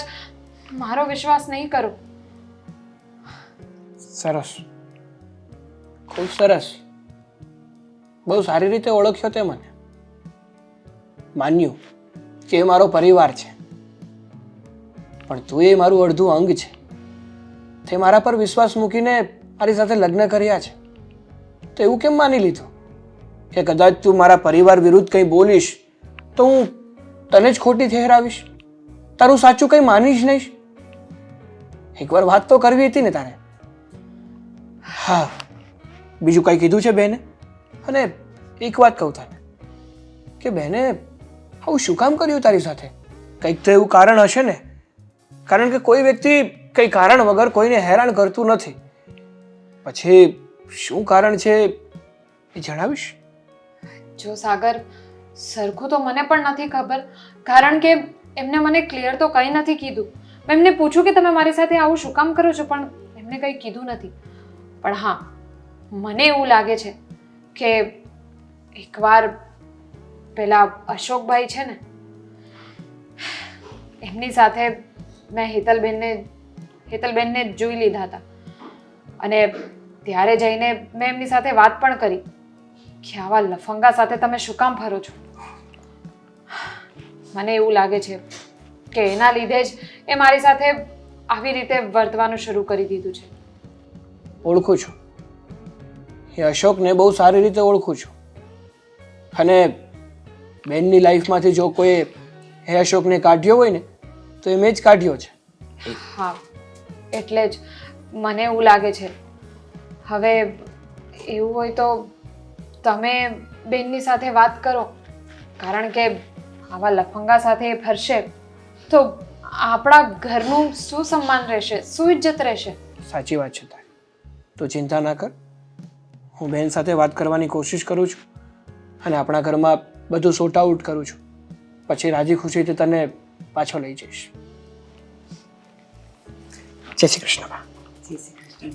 મારો વિશ્વાસ નહીં કરો. સરસ, ખૂબ સરસ, બહુ સારી રીતે ઓળખ્યો તે મને. માન્યું કે એ મારો પરિવાર છે, પણ તું એ મારું અડધું અંગ છે. તે મારા પર વિશ્વાસ મૂકીને મારી સાથે લગ્ન કર્યા છે, તો એવું કેમ માની લીધું કે કદાચ તું મારા પરિવાર વિરુદ્ધ કંઈ બોલીશ તો હું તને જ ખોટી ઠેરાવીશ, તારું સાચું કંઈ માનીશ નહીં? એકવાર વાત તો કરવી હતી ને તારે. હા, બીજું કંઈ કીધું છે બેને? અને એક વાત કહું તને કે બેને આવું શું કામ કર્યું તારી સાથે? કંઈક તો એવું કારણ હશે ને, કારણ કે કોઈ વ્યક્તિ કંઈ કારણ વગર કોઈને હેરાન કરતું નથી. પછી શું કારણ છે એ જણાવીશ? જો સાગર, સરખું તો મને પણ નથી ખબર, કારણ કે એમને મને ક્લિયર તો કંઈ નથી કીધું. મેં એમને પૂછ્યું કે તમે મારી સાથે આવું શું કામ કરો છો, પણ એમને કંઈ કીધું નથી. પણ હા, મને એવું લાગે છે કે એકવાર પેલા અશોકભાઈ છે ને, એમની સાથે મેં હેતલબેનને જોઈ લીધા હતા, અને ત્યારે જઈને મેં એમની સાથે વાત પણ કરી કે આવા લફંગા સાથે તમે શું કામ ફરો છો. મને એવું લાગે છે કે એના લીધે જ એ મારી સાથે આવી રીતે વર્તવાનું શરૂ કરી દીધું છે. ઓળખું છું, એ અશોકને બહુ સારી રીતે ઓળખું છું, અને બેનની લાઈફમાંથી જો કોઈ એ અશોકને કાઢ્યો હોય ને તો એ મેં જ કાઢ્યો છે. હા, એટલે જ મને એવું લાગે છે. હવે એવું હોય તો તમે બેનની સાથે વાત કરો, કારણ કે આવા લફંગા સાથે એ ફરશે તો આપણા ઘરનું શું સન્માન રહેશે, શું ઇજ્જત રહેશે. સાચી વાત છે તારી, તું ચિંતા ના કર. હું બેન સાથે વાત કરવાની કોશિશ કરું છું અને આપણા ઘરમાં બધું સોર્ટ આઉટ કરું છું. પછી રાજી ખુશીથી તને પાછો લઈ જઈશ. જય શ્રી કૃષ્ણ. જય શ્રી કૃષ્ણ.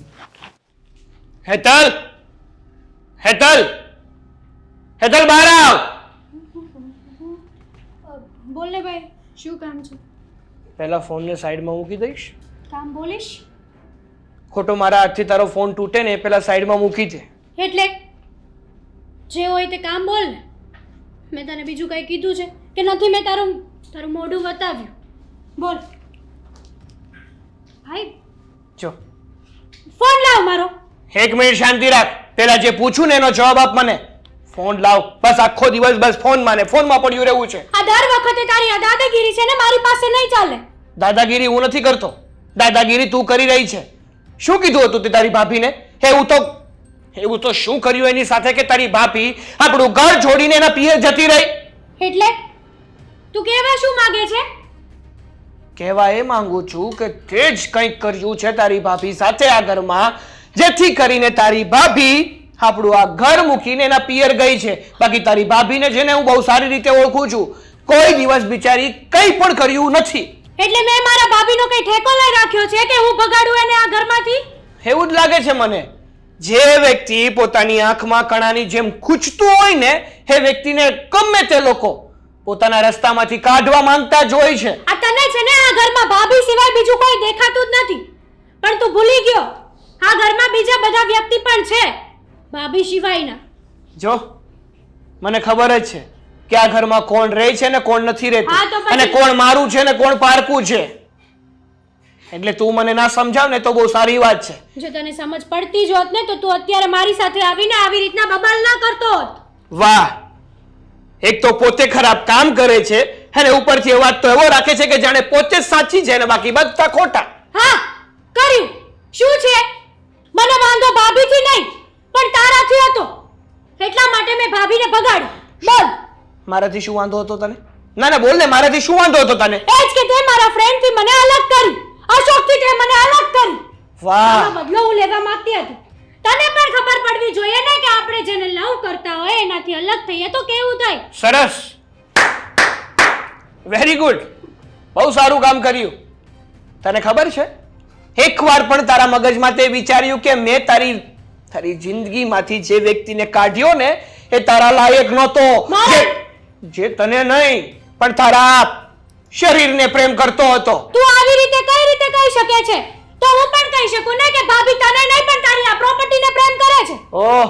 હેતલ, હેતલ, હેતલ બહાર આવ. બોલ ને ભાઈ, શું કામ છે? પહેલા ફોનને સાઈડમાં મૂકી દઈશ? કામ બોલીશ ખોટો મારા હાથથી તારો ફોન તૂટે ને એ પહેલા સાઈડમાં મૂકી દે. એટલે જે હોય તે કામ બોલ ને. મેં તને બીજું કંઈ કીધું છે કે નથી? મેં તારું મોઢું બતાવ્યું. બોલ ભાઈ. જો ફોન લાવ મારો. એક મિનિટ શાંતિ રાખ. પેલા જે પૂછું ને એનો જવાબ આપ મને. ફોન લાવ. બસ આખો દિવસ બસ ફોનમાં પડ્યું રહેવું છે. આ દર વખતે તારી આ દાદાગીરી છે ને, મારી પાસે નહીં ચાલે. દાદાગીરી હું નથી કરતો, દાદાગીરી તું કરી રહી છે. શું કીધું હતું તે તારી ભાભીને? એવું તો શું કર્યું એની સાથે કે તારી ભાભી આપણું ઘર છોડીને એના પિયર જતી રહી? એટલે તું કહેવા શું માંગે છે? કહેવા એ માંગુ છું કે તે જ કંઈક કર્યું છે તારી ભાભી સાથે આ ઘરમાં, જેથી કરીને તારી ભાભી આપણું આ ઘર મૂકીને એના પિયર ગઈ છે. બાકી તારી ભાભીને જેને હું બહુ સારી રીતે ઓળખું છું, કોઈ દિવસ બિચારી કંઈ પણ કર્યું નથી. એટલે મેં મારા ભાભીનો કઈ ઠેકો લઈ રાખ્યો છે કે હું ભગાડું એને આ ઘરમાંથી? એવું જ લાગે છે મને. જે વ્યક્તિ પોતાની આંખમાં કણાની જેમ ખૂંચતું હોય ને, એ વ્યક્તિને ગમે તે લોકો પોતાના રસ્તામાંથી કાઢવા માંગતા જ હોય છે. આ તને છે ને આ ઘરમાં ભાભી સિવાય બીજું કોઈ દેખાતું જ નથી. પણ તું ભૂલી ગયો, આ ઘરમાં બીજા બધા વ્યક્તિ પણ છે ભાભી સિવાયના. જો મને ખબર જ છે કે આ ઘરમાં કોણ રહે છે ને કોણ નથી રહેતું, હા, તો પછી- અને કોણ મારું છે ને કોણ પારકું છે. એટલે તું મને ના સમજાવ ને તો બહુ સારી વાત છે. જો તને સમજ પડતી જ હોત ને તો તું અત્યારે મારી સાથે આવીને આવી રીતના બબાલ ના કરતો હોત. વાહ, એક તો પોતે ખરાબ કામ કરે છે અને ઉપરથી એ વાત તો એવો રાખે છે કે જાણે પોતે જ સાચી છે અને બાકી બધા ખોટા. હા, કર્યું શું છે? મને વાંધો ભાભીથી નહીં પણ તારાથી હતો, એટલા માટે મેં ભાભીને ભગાડી. બોલ. મારાથી શું વાંધો હતો તને? ના ના બોલ ને, મારાથી શું વાંધો હતો તને? એ જ કે તે મારા ફ્રેન્ડથી મને અલગ કરી, અશોકથી તે મને અલગ કરી. વાહ, આનો બદલો હું લેવા માંગતી હતી. તને પણ ખબર પડવી જોઈએ ને કે આપણે જેને લવ કરતા હોય એનાથી અલગ થઈએ તો કેવું થાય. સરસ, વેરી ગુડ, બહુ સારું કામ કર્યું. તને ખબર છે, એકવાર પણ તારા મગજમાં તે વિચાર્યું કે મેં તારી જિંદગીમાંથી જે વ્યક્તિને કાઢ્યો ને એ તારા લાયક નહોતો, જે તને નહીં પણ તારા શરીરને પ્રેમ કરતો હતો. તું આવી રીતે કઈ રીતે કહી શકે છે? તો હું પણ કહી શકું ને કે ભાભી તને નહીં પણ તારી આ પ્રોપર્ટીને પ્રેમ કરે છે. ઓહ,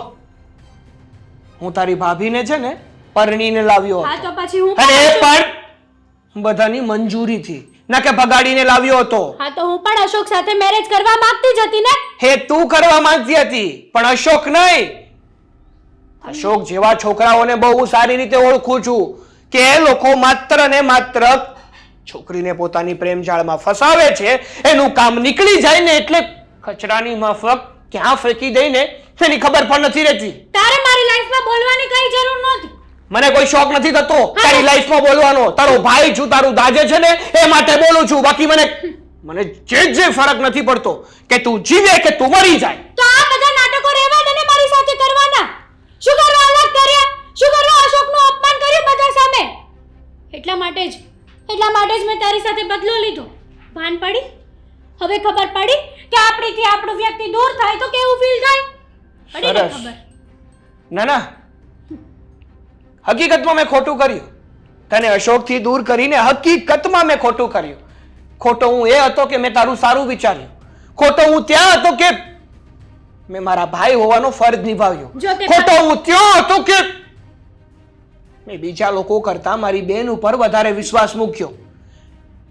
હું તારી ભાભીને છે ને પરણીને લાવ્યો હા, હતો, તો પછી હું અને એ પણ પણ બધાની મંજૂરીથી, ના કે ભગાડીને લાવ્યો હતો. હા, તો હું પણ અશોક સાથે મેરેજ કરવા માંગતી જ હતી ને. હે, તું કરવા માંગતી હતી પણ અશોક નહીં. અશોક જેવા છોકરાઓને બહુ સારી રીતે ઓળખું છું કે એ લોકો માત્ર ને માત્ર છોકરીને પોતાની પ્રેમ જાળમાં ફસાવે છે, એનું કામ નીકળી જાય ને એટલે કચરાની માફક ક્યાં ફેંકી દઈને તેની ખબર પણ નથી રહેતી. તારે મારી લાઈફમાં બોલવાની કઈ જરૂર નહોતી. મને કોઈ શોખ નથી થતો તારી લાઈફમાં બોલવાનો. તારો ભાઈ છું, તારું દાજે છે ને એ માટે બોલું છું. બાકી મને જે ફરક નથી પડતો કે તું જીવે કે તું મરી જાય. તો આ બધા નાટકો રહેવા દે ને મારી સાથે કરવાના. શું કરવા અલગ કર્યા? શું કરવા અશોકનું અપમાન કર્યું બધા સામે? એટલા માટે જ મેં તારી સાથે બદલો લીધો. ભાન પડી? હવે ખબર પડી કે આપણીથી આપણું વ્યક્તિ દૂર થાય તો કેવું ફીલ થાય? પડી ને સરસ. ખબર? ના હકીકતમાં મેં ખોટું કર્યું. તને અશોકથી દૂર કરીને હકીકતમાં મેં ખોટું કર્યું. ખોટો હું એ હતો કે મેં તારું સારું વિચાર્યું. ખોટો હું ત્યાં હતો કે મેં મારા ભાઈ હોવાનો ફરજ નિભાવ્યો. જો તે ખોટો હું ત્યાં હતો કે મેં બીજા લોકો કરતા મારી બેન ઉપર વધારે વિશ્વાસ મૂક્યો.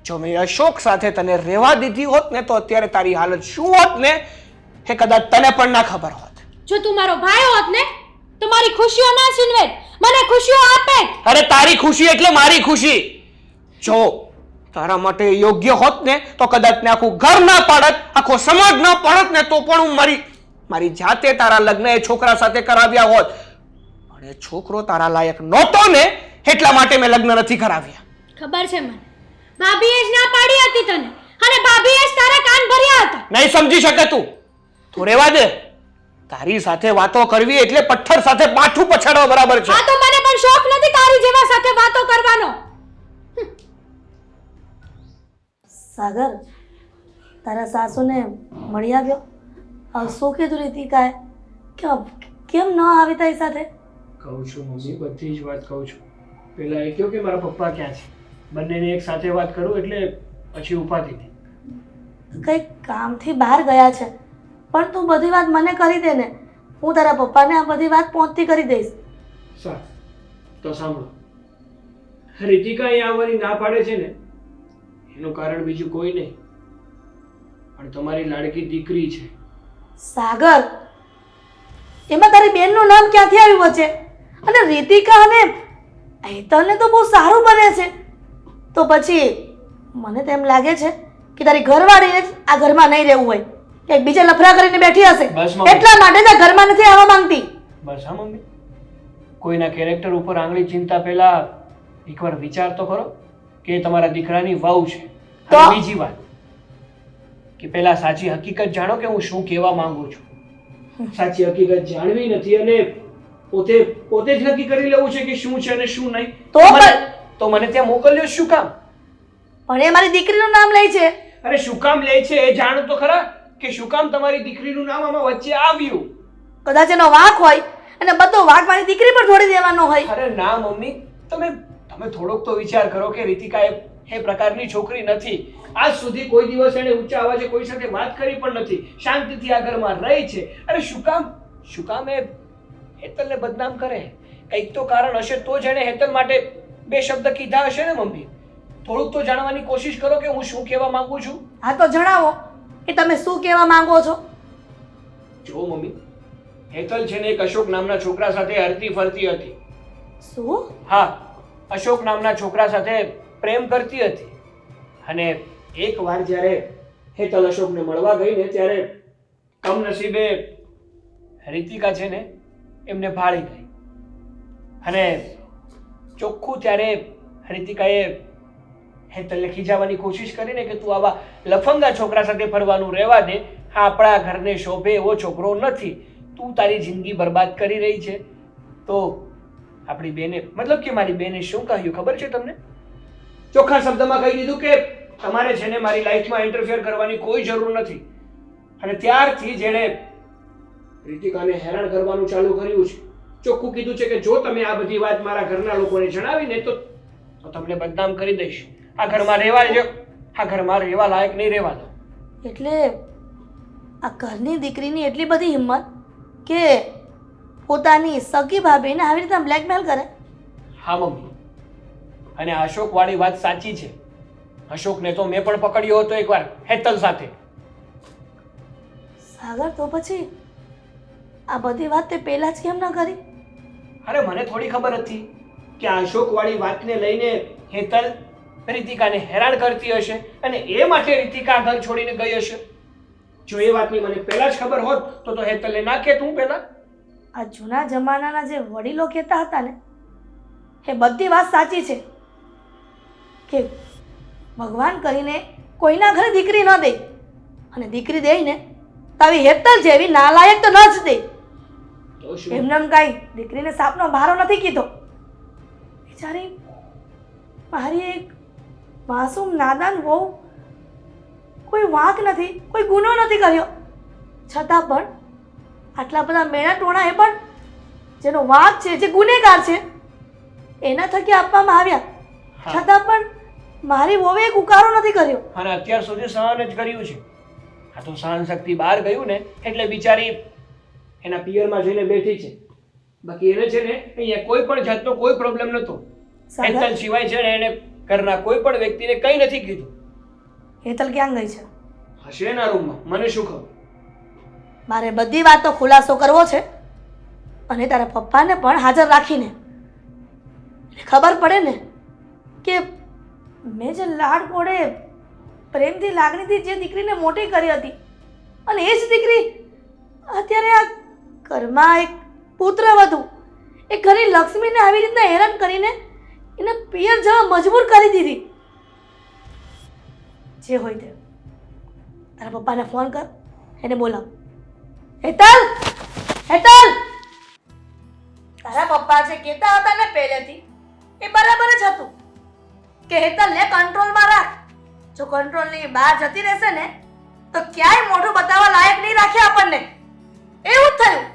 જો મેં અશોક સાથે તને રહેવા દીધી હોત ને તો અત્યારે તારી હાલત શું હોત ને એ કદાચ તને પણ ના ખબર હોત. જો તું મારો ભાઈ હોત ને તો મારી ખુશીઓ ના છીનવેત, મને ખુશીઓ આપે. અરે તારી ખુશી એટલે મારી ખુશી. જો તારા માટે યોગ્ય હોત ને તો કદાચ ને આખું ઘર ના પાડત, આખો સમાજ ના પાડત ને તો પણ હું મારી જાતે તારા લગ્ન એ છોકરા સાથે કરાવ્યા હોત. પણ એ છોકરો તારા લાયક નહોતો ને એટલા માટે મેં લગ્ન નથી કરાવ્યા. ખબર છે મને, ભાભીએ જ ના પાડી હતી તને અને ભાભીએ જ તારા કાન ભર્યા હતા. નહીં સમજી શકે તું રહેવા દે. તારી સાથે વાતો કરવી એટલે પથ્થર સાથે માથું પછાડવા બરાબર છે. હા તો મને પણ શોખ નથી તારી જેવા સાથે વાતો કરવાનો. સાગર, તારા સાસુને મળી આવ્યો? શું કીધું રીતિકાએ? કેમ ન આવી તારી સાથે? કહું છું મમ્મી, બધી જ વાત કહું છું. પેલા એ કહ્યું કે મારા પપ્પા ક્યાં છે, બંનેને એક સાથે વાત કરું એટલે પછી ઉપાધી હતી. કંઈક કામથી બહાર ગયા છે, પણ તું બધી વાત મને કરી દે ને. હું તારા પપ્પાને આ બધી વાત પહોંચતી કરી દઈશ. સારું તો સાંભળો, રીતિકા અહીંયા આવવાની ના પાડે છે ને એનું કારણ બીજું કોઈ નહીં પણ તમારી લાડકી દીકરી છે. સાગર, એમાં તારી બેનનું નામ ક્યાંથી આવ્યું વચ્ચે? અને રીતિકા અને હેતલને તો બહુ સારું બને છે. તો પછી મને તેમ લાગે છે કે તારી ઘરવાળીને જ આ ઘરમાં નહીં રહેવું હોય, એક બીજા લફરા કરીને બેઠી હશે બસ મમ્મી. એટલા માટે જ આ ઘરમાં નથી આવવા માંગતી. બસ હા મમ્મી, કોઈના કેરેક્ટર ઉપર આંગળી ચિંતા પહેલા એકવાર વિચાર તો કરો કે એ તમારા દીકરાની વહુ છે. તો? અને બીજી વાત કે પહેલા સાચી હકીકત જાણો કે હું શું કહેવા માંગુ છું. સાચી હકીકત જાણવી નથી અને પોતે જ નક્કી કરી લેવું છે કે શું છે અને શું નહીં. તો મને ત્યાં મોકલ્યો શું કામ? પણ એ મારી દીકરીનું નામ લે છે. અરે શું કામ લે છે એ જાણો તો ખરા કે શું કામ તમારી દીકરીનું નામ આમાં વચ્ચે આવ્યું. કદાચ એનો વાંક હોય અને બધો વાંક મારી દીકરી પર છોડી દેવાનો હોય. અરે ના મમ્મી, તમે થોડોક તો વિચાર કરો કે રીતિકા એ પ્રકારની છોકરી નથી. આજ સુધી કોઈ દિવસ એને ઊંચા અવાજે કોઈ સાથે વાત કરી પણ નથી. શાંતિથી આ ઘરમાં રહી છે. અરે શું કામ એ હેતલને બદનામ કરે? કંઈક તો કારણ હશે તો જ એણે હેતલ માટે બે શબ્દ કીધા હશે ને મમ્મી. થોડુંક તો જાણવાની કોશિશ કરો કે હું શું કહેવા માંગુ છું. હા તો જણાવો કે તમે શું કહેવા માંગો છો. જો મમ્મી, હેતલ છે ને એક અશોક નામના છોકરા સાથે હરતી ફરતી હતી. શું? હા, અશોક નામના છોકરા સાથે પ્રેમ કરતી હતી અને એકવાર જ્યારે હેતલ અશોકને મળવા ગઈ ને ત્યારે કમનસીબે રીતિકા છે ને એમને ભાળી ગઈ અને ચોખ્ખું ત્યારે રીતિકાએ હેતલને ખીજાવવાની કોશિશ કરીને કે તું આવા લફંગા છોકરા સાથે ફરવાનું રહેવા દે, આ આપણા ઘરને શોભે એવો છોકરો નથી, તું તારી જિંદગી બરબાદ કરી રહી છે. તો આપણી બેને મતલબ કે મારી બેને શું કહ્યું ખબર છે તમને? ચોખ્ખા શબ્દમાં કહી દીધું કે તમારે છે ને મારી લાઈફમાં ઇન્ટરફિયર કરવાની કોઈ જરૂર નથી. અને ત્યારથી જેણે રીતિકાને હેરાન કરવાનું ચાલુ કર્યું છે. ચોખ્ખું કીધું છે કે જો તમે આ બધી વાત મારા ઘરના લોકોને જણાવીને તો તમને બદનામ કરી દઈશ. આ ઘરમાં રહેવા લાયક નહીં રહેવા દો. એટલે આ ઘરની દીકરીની એટલી બધી હિંમત કે પોતાની સગી ભાભીને આવી રીતે બ્લેકમેલ કરે? હા મમ્મી, અને અશોક વાળી વાત સાચી છે. અશોકને તો મેં પણ પકડ્યો હતો એકવાર હેતલ સાથે. સાગર, તો પછી આ બધી વાત તે પહેલા જ કેમ ન કરી? અરે મને થોડી ખબર હતી કે આ અશોક વાળી વાતને લઈને હેતલ રીતિકાને હેરાન કરતી હશે અને એ માટે રીતિકા ઘર છોડીને ગઈ હશે. જો એ વાતની મને પહેલા જ ખબર હોત તો હેતલને ના કહેત હું પહેલા. આ જૂના જમાનાના જે વડીલો કહેતા હતા ને એ બધી વાત સાચી છે કે ભગવાન કરીને કોઈના ઘરે દીકરી ન દે, અને દીકરી દે ને તો આવી હેતલ જેવી નાલાયક તો ન જ દે. તો શું? એમને એમ કાંઈ દીકરીને સાપનો ભારો નથી કીધો. બિચારી મારી એક માસૂમ નાદાન વહુ, કોઈ વાંક નથી, કોઈ ગુનો નથી કર્યો, છતાં પણ આટલા બધા મેણા ટોણા એ પણ જેનો વાંક છે, જે ગુનેગાર છે એના થકી આપવામાં આવ્યા, છતાં પણ મારી વહુએ એક ઉકારો નથી કર્યો. અને અત્યાર સુધી સહન જ કર્યું છે. આ તો સહન શક્તિ બહાર ગયું ને એટલે બિચારી એના પિયરમાં જઈને બેઠી છે. બાકી એને છે ને અહીંયા કોઈ પણ જાતનો કોઈ પ્રોબ્લેમ નહોતો. સાગર, હેતલ સિવાય છે ને એને ઘરના કોઈ પણ વ્યક્તિને કંઈ નથી કીધું. હેતલ ક્યાં ગઈ છે? હશે એના રૂમમાં, મને શું ખબર. મારે બધી વાતો ખુલાસો કરવો છે, અને તારા પપ્પાને પણ હાજર રાખીને ખબર પડે ને કે મેં જે લાડ કોડે પ્રેમથી લાગણીથી જે દીકરીને મોટી કરી હતી, અને એ જ દીકરી અત્યારે આ ઘરમાં એક પુત્ર વધુ, એ ઘરની લક્ષ્મીને આવી રીતના હેરાન કરીને એને પિયર જવા મજબૂર કરી દીધી. જે હોય તે તારા પપ્પાને ફોન કર, એને બોલાવ. હેતલ, હેતલ, તારા પપ્પા જે કહેતા હતા ને પહેલેથી એ બરાબર જ હતું કે હેતલને કંટ્રોલમાં રાખ. જો કંટ્રોલની બહાર જતી રહેશે ને તો ક્યાંય મોઢું બતાવવા લાયક નહીં રાખે આપણને. એવું જ થયું.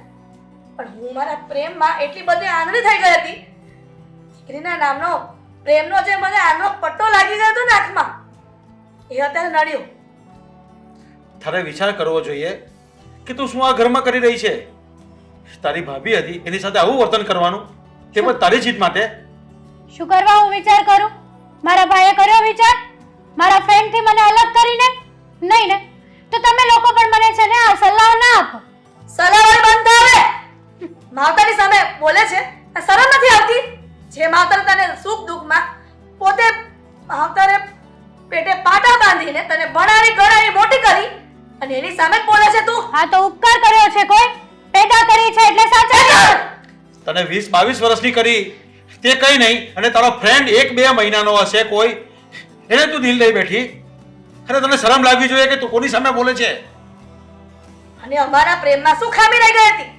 પણ હું મારા પ્રેમમાં એટલી બધી આંધળી થઈ ગઈ હતી, દીકરીના નામનો પ્રેમનો જે મને આંધળો પટ્ટો લાગી ગયો હતો ને આંખમાં, એ અત્યારે નડ્યો. તારે વિચાર કરવો જોઈએ કે તું શું આ ઘરમાં કરી રહી છે. તારી ભાભી હતી એની સાથે આવું વર્તન કરવાનું, તે પણ તારી જીત માટે. શું કરવા હું વિચાર કરું? મારા ભાઈએ કર્યો વિચાર મારા ફ્રેન્ડથી મને અલગ કરીને? નહીં ને, તો તમે લોકો પણ મને છે ને આ સલાહ ના આપો. સલાહ બંધ આવે. માવતરની સામે બોલે છે, આ શરમ નથી આવતી? જે માવતર તને સુખ દુઃખમાં પોતે માવતરે પેટે પાટા બાંધીને તને ભણાવી ગણાવી મોટી કરી, અને એની સામે જ બોલે છે તું? આ તો ઉપકાર કર્યો છે કોઈ, પેદા કરી છે એટલે સાચા. તને 20-22 વર્ષની કરી તે કઈ નહીં, અને તારો ફ્રેન્ડ 1-2 મહિનાનો હશે કોઈ, એને તું દિલ લઈ બેઠી. અરે તને શરમ લાગવી જોઈએ કે તું કોની સામે બોલે છે. અને અમારા પ્રેમમાં શું ખામી રહી ગઈ હતી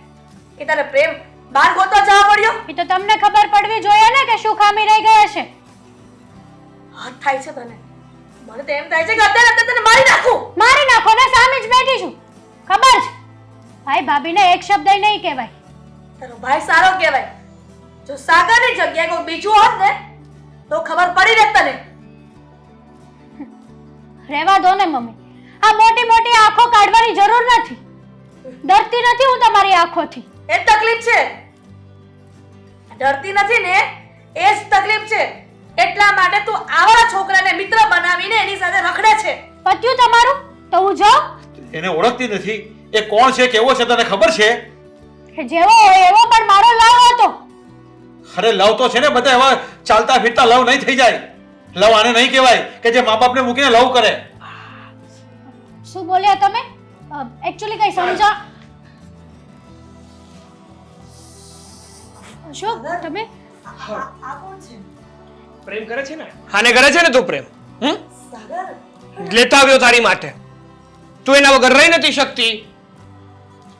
કે તારે પ્રેમ બહાર ગોતવા જવા પડ્યો? એ તો તમને ખબર પડવી જોઈએ ને કે શું ખામી રહી ગઈ હશે. હાથ થાય છે તને? મને તો એમ થાય છે કે અત્યારે તને મારી નાખું. મારી નાખો ને, સામે જ બેઠી છું. ખબર છે ભાઈ ભાભીને એક શબ્દ નહીં કહેવાય. તારો ભાઈ સારો કહેવાય. જો સાગરની જગ્યાએ કોઈ બીજું હોત ને તો ખબર પડી રહેત તને. રહેવા દો ને મમ્મી, આ મોટી મોટી આંખો કાઢવાની જરૂર નથી. ડરતી નથી હું તમારી આંખોથી. એ જ તકલીફ છે. ડરતી નથી ને એ જ તકલીફ છે. એટલા માટે તું આવા છોકરાને મિત્ર બનાવીને એની સાથે રખડે છે. પત્યું તમારું તો હું જાઉં? એને ઓળખતી નથી, એ કોણ છે, કેવો છે, તને ખબર છે? કે જેવો હોય એવો પણ મારો લવ હતો. અરે લવ તો છે ને, બધા એવા ચાલતા ફીરતા લવ નહીં થઈ જાય. લવ આને નહીં કહેવાય કે જે મા બાપને મૂકીને લવ કરે. શું બોલ્યા તમે? એકચ્યુઅલી કઈ સમજા. અશોક તમે આ કોણ છે? પ્રેમ કરે છે ને? આને કરે છે ને તું પ્રેમ? સાગર, લેતા આવ્યો તારી માટે. તું એના વગર રહી નથી શકતી.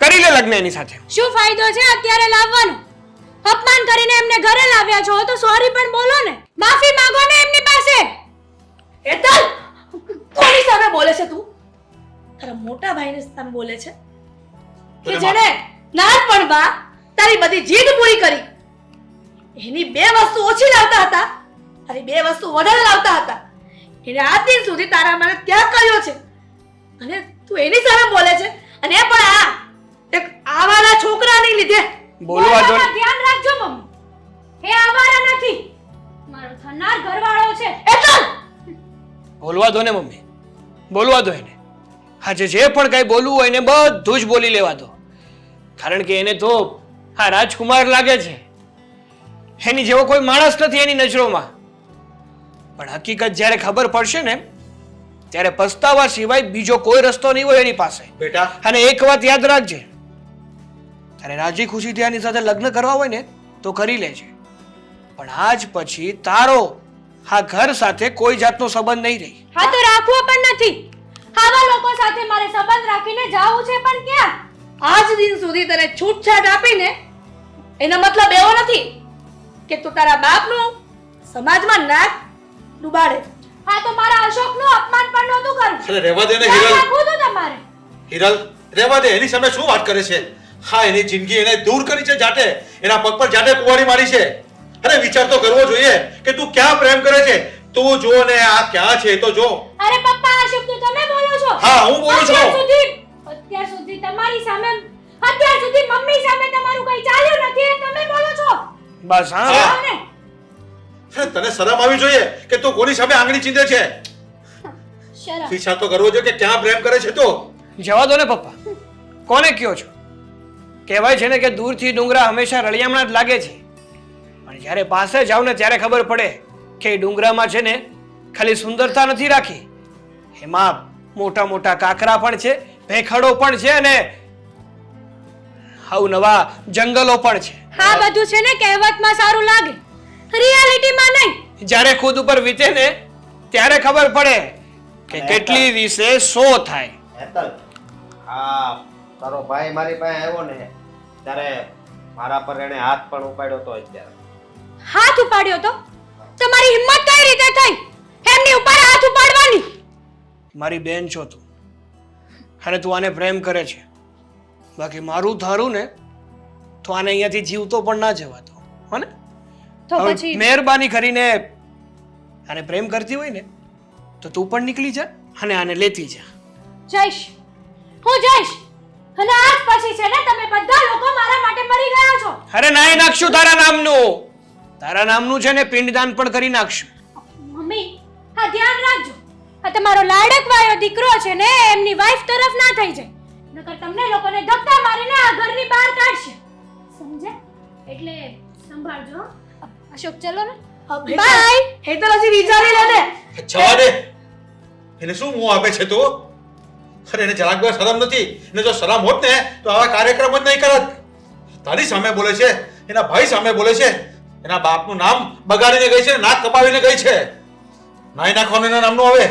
કરી લે લગ્ન એની સાથે. શું ફાયદો છે અત્યારે લાવવાનો? અપમાન કરીને એમને ઘરે લાવ્યા છો તો સોરી પણ બોલો ને, માફી માંગો ને એમની પાસે. હેતલ, કોની સામે બોલે છે તું? તારા મોટા ભાઈની સામે બોલે છે કે જેને નાનપણમાં તારી બધી જીદ પૂરી કરી. એની 2 વસ્તુ ઓછી લાવતા હતા, તારી 2 વસ્તુ વધારે લાવતા હતા. એને આજ દિન સુધી તારા માટે ત્યાગ કર્યો છે, અને તું એની સામે બોલે છે, અને એ પણ આ એક આવારા છોકરાની લીધે. બોલવા દો. ધ્યાન રાખજો મમ્મી, એ આવારા નથી, મારો થનાર ઘરવાળો છે. હેતલ, બોલવા દો ને મમ્મી, બોલવા દો એને. આજે જે પણ કઈ બોલવું હોય ને બધું જ બોલી લેવા દો. કારણ કે એને તો આ રાજકુમાર લાગે છે. એની જેવો કોઈ માણસ નથી એની નજરોમાં. પણ હકીકત જ્યારે ખબર પડશે ને ત્યારે પસ્તાવા સિવાય બીજો કોઈ રસ્તો નહીં હોય એની પાસે. બેટા અને એક વાત યાદ રાખજે, તારે રાજી ખુશીથી આની સાથે લગ્ન કરવા હોય ને તો કરી લેજે, પણ આજ પછી તારો આ ઘર સાથે કોઈ જાતનો સંબંધ નહીં રહી. હા તો રાખવો પણ નથી. આવા લોકો સાથે મારે સંબંધ રાખીને જાવું છે પણ ક્યાં? આજ દિન સુધી તને છૂટછાટ આપીને એનો મતલબ એવો નથી કે તું તારા બાપનું સમાજમાં નાક ડુબાડે. હા તો મારા અશોકનું અપમાન પણ નહોતું કરવું. અરે રહેવા દે ને ધ્યાન હિરલ. રાખવું હતું તમારે. હિરલ રહેવા દે, એની સામે શું વાત કરે છે? હા, એની જિંદગી એને દૂર કરી છે જાતે, એના પગ પર જાતે કુંવારી મારી છે. અરે વિચાર તો કરવો જોઈએ કે તું ક્યાં પ્રેમ કરે છે. તું જો ને આ ક્યાં છે તો જો. અરે પપ્પા આ શબ્દ તમે બોલો છો? હા, હું બોલું છું. અત્યાર સુધી તમારી સામે, અત્યાર સુધી મમ્મી સામે તમારું કઈ ચાલ્યું નથી એ તમે બોલો છો. બસ હા, જાઓ ને. અરે તને શરમ આવી જોઈએ કે તું કોની સામે આંગળી ચીંધે છે? શરમ. વિચાર તો કરવો જોઈએ કે ક્યાં પ્રેમ કરે છે તો. જવા દો ને પપ્પા, કોને કયો છો? કહેવાય છે ને કે દૂરથી ડુંગરા હંમેશા રળિયામણા જ લાગે છે, પણ જ્યારે પાસે જાવ ને ત્યારે ખબર પડે કે એ ડુંગરામાં છે ને ખાલી સુંદરતા નથી રાખી, એમાં મોટા મોટા કાંકરા પણ છે, ભેખડો પણ છે અને અવનવા જંગલો પણ છે. હા બધું છે ને કહેવતમાં સારું લાગે, રિયાલિટીમાં નહીં. જ્યારે ખુદ ઉપર વીતે ને ત્યારે ખબર પડે કે કેટલી વિશે સો થાય. હેતલ, આ તારો ભાઈ મારી પાસે આવ્યો ને ત્યારે મારા પર એને હાથ પણ ઉપાડ્યો તો અત્યારે. હાથ ઉપાડ્યો તો? તમારી હિંમત કઈ રીતે થઈ એમની ઉપર હાથ ઉપાડવાની? મારી બેન છો તું અને તું આને પ્રેમ કરે છે, બાકી મારું ધારું ને તો આને અહીંયાથી જીવતો પણ ના જવાતો હો ને. તો હવે પછી મહેરબાની કરીને આને પ્રેમ કરતી હોય ને તો તું પણ નીકળી જા અને આને લેતી જા. જઈશ, હું જઈશ. અને આજ પછી છે ને તમે બધા લોકો મારા માટે મરી ગયા છો. અરે નાઈ નાખશું તારા નામનું છે ને પિંડદાન પણ કરી નાખશું. મમ્મી હા ધ્યાન રાખજો, આ તમારો લાડકવાયો દીકરો છે ને એમની વાઈફ તરફ ના થઈ જાય, નકર તમને લોકોને ધક્કા મારીને આ ઘરની બહાર કાઢશે, સમજે? એટલે સંભાળજો હો. અશોક ચલો ને. બાય. હેતલ હજી વિચારી લે ને. જવા દે, એને શું મોં આપે છે તું? અરે એને જરાક બે શરમ નથી. એને જો શરમ હોત ને તો આવા કાર્યક્રમ જ નહીં કરત. તારી સામે બોલે છે, એના ભાઈ સામે બોલે છે, એના બાપનું નામ બગાડીને ગઈ છે, નાક કપાવીને ગઈ છે. નાઈ નાખવાનું એના નામનું હવે.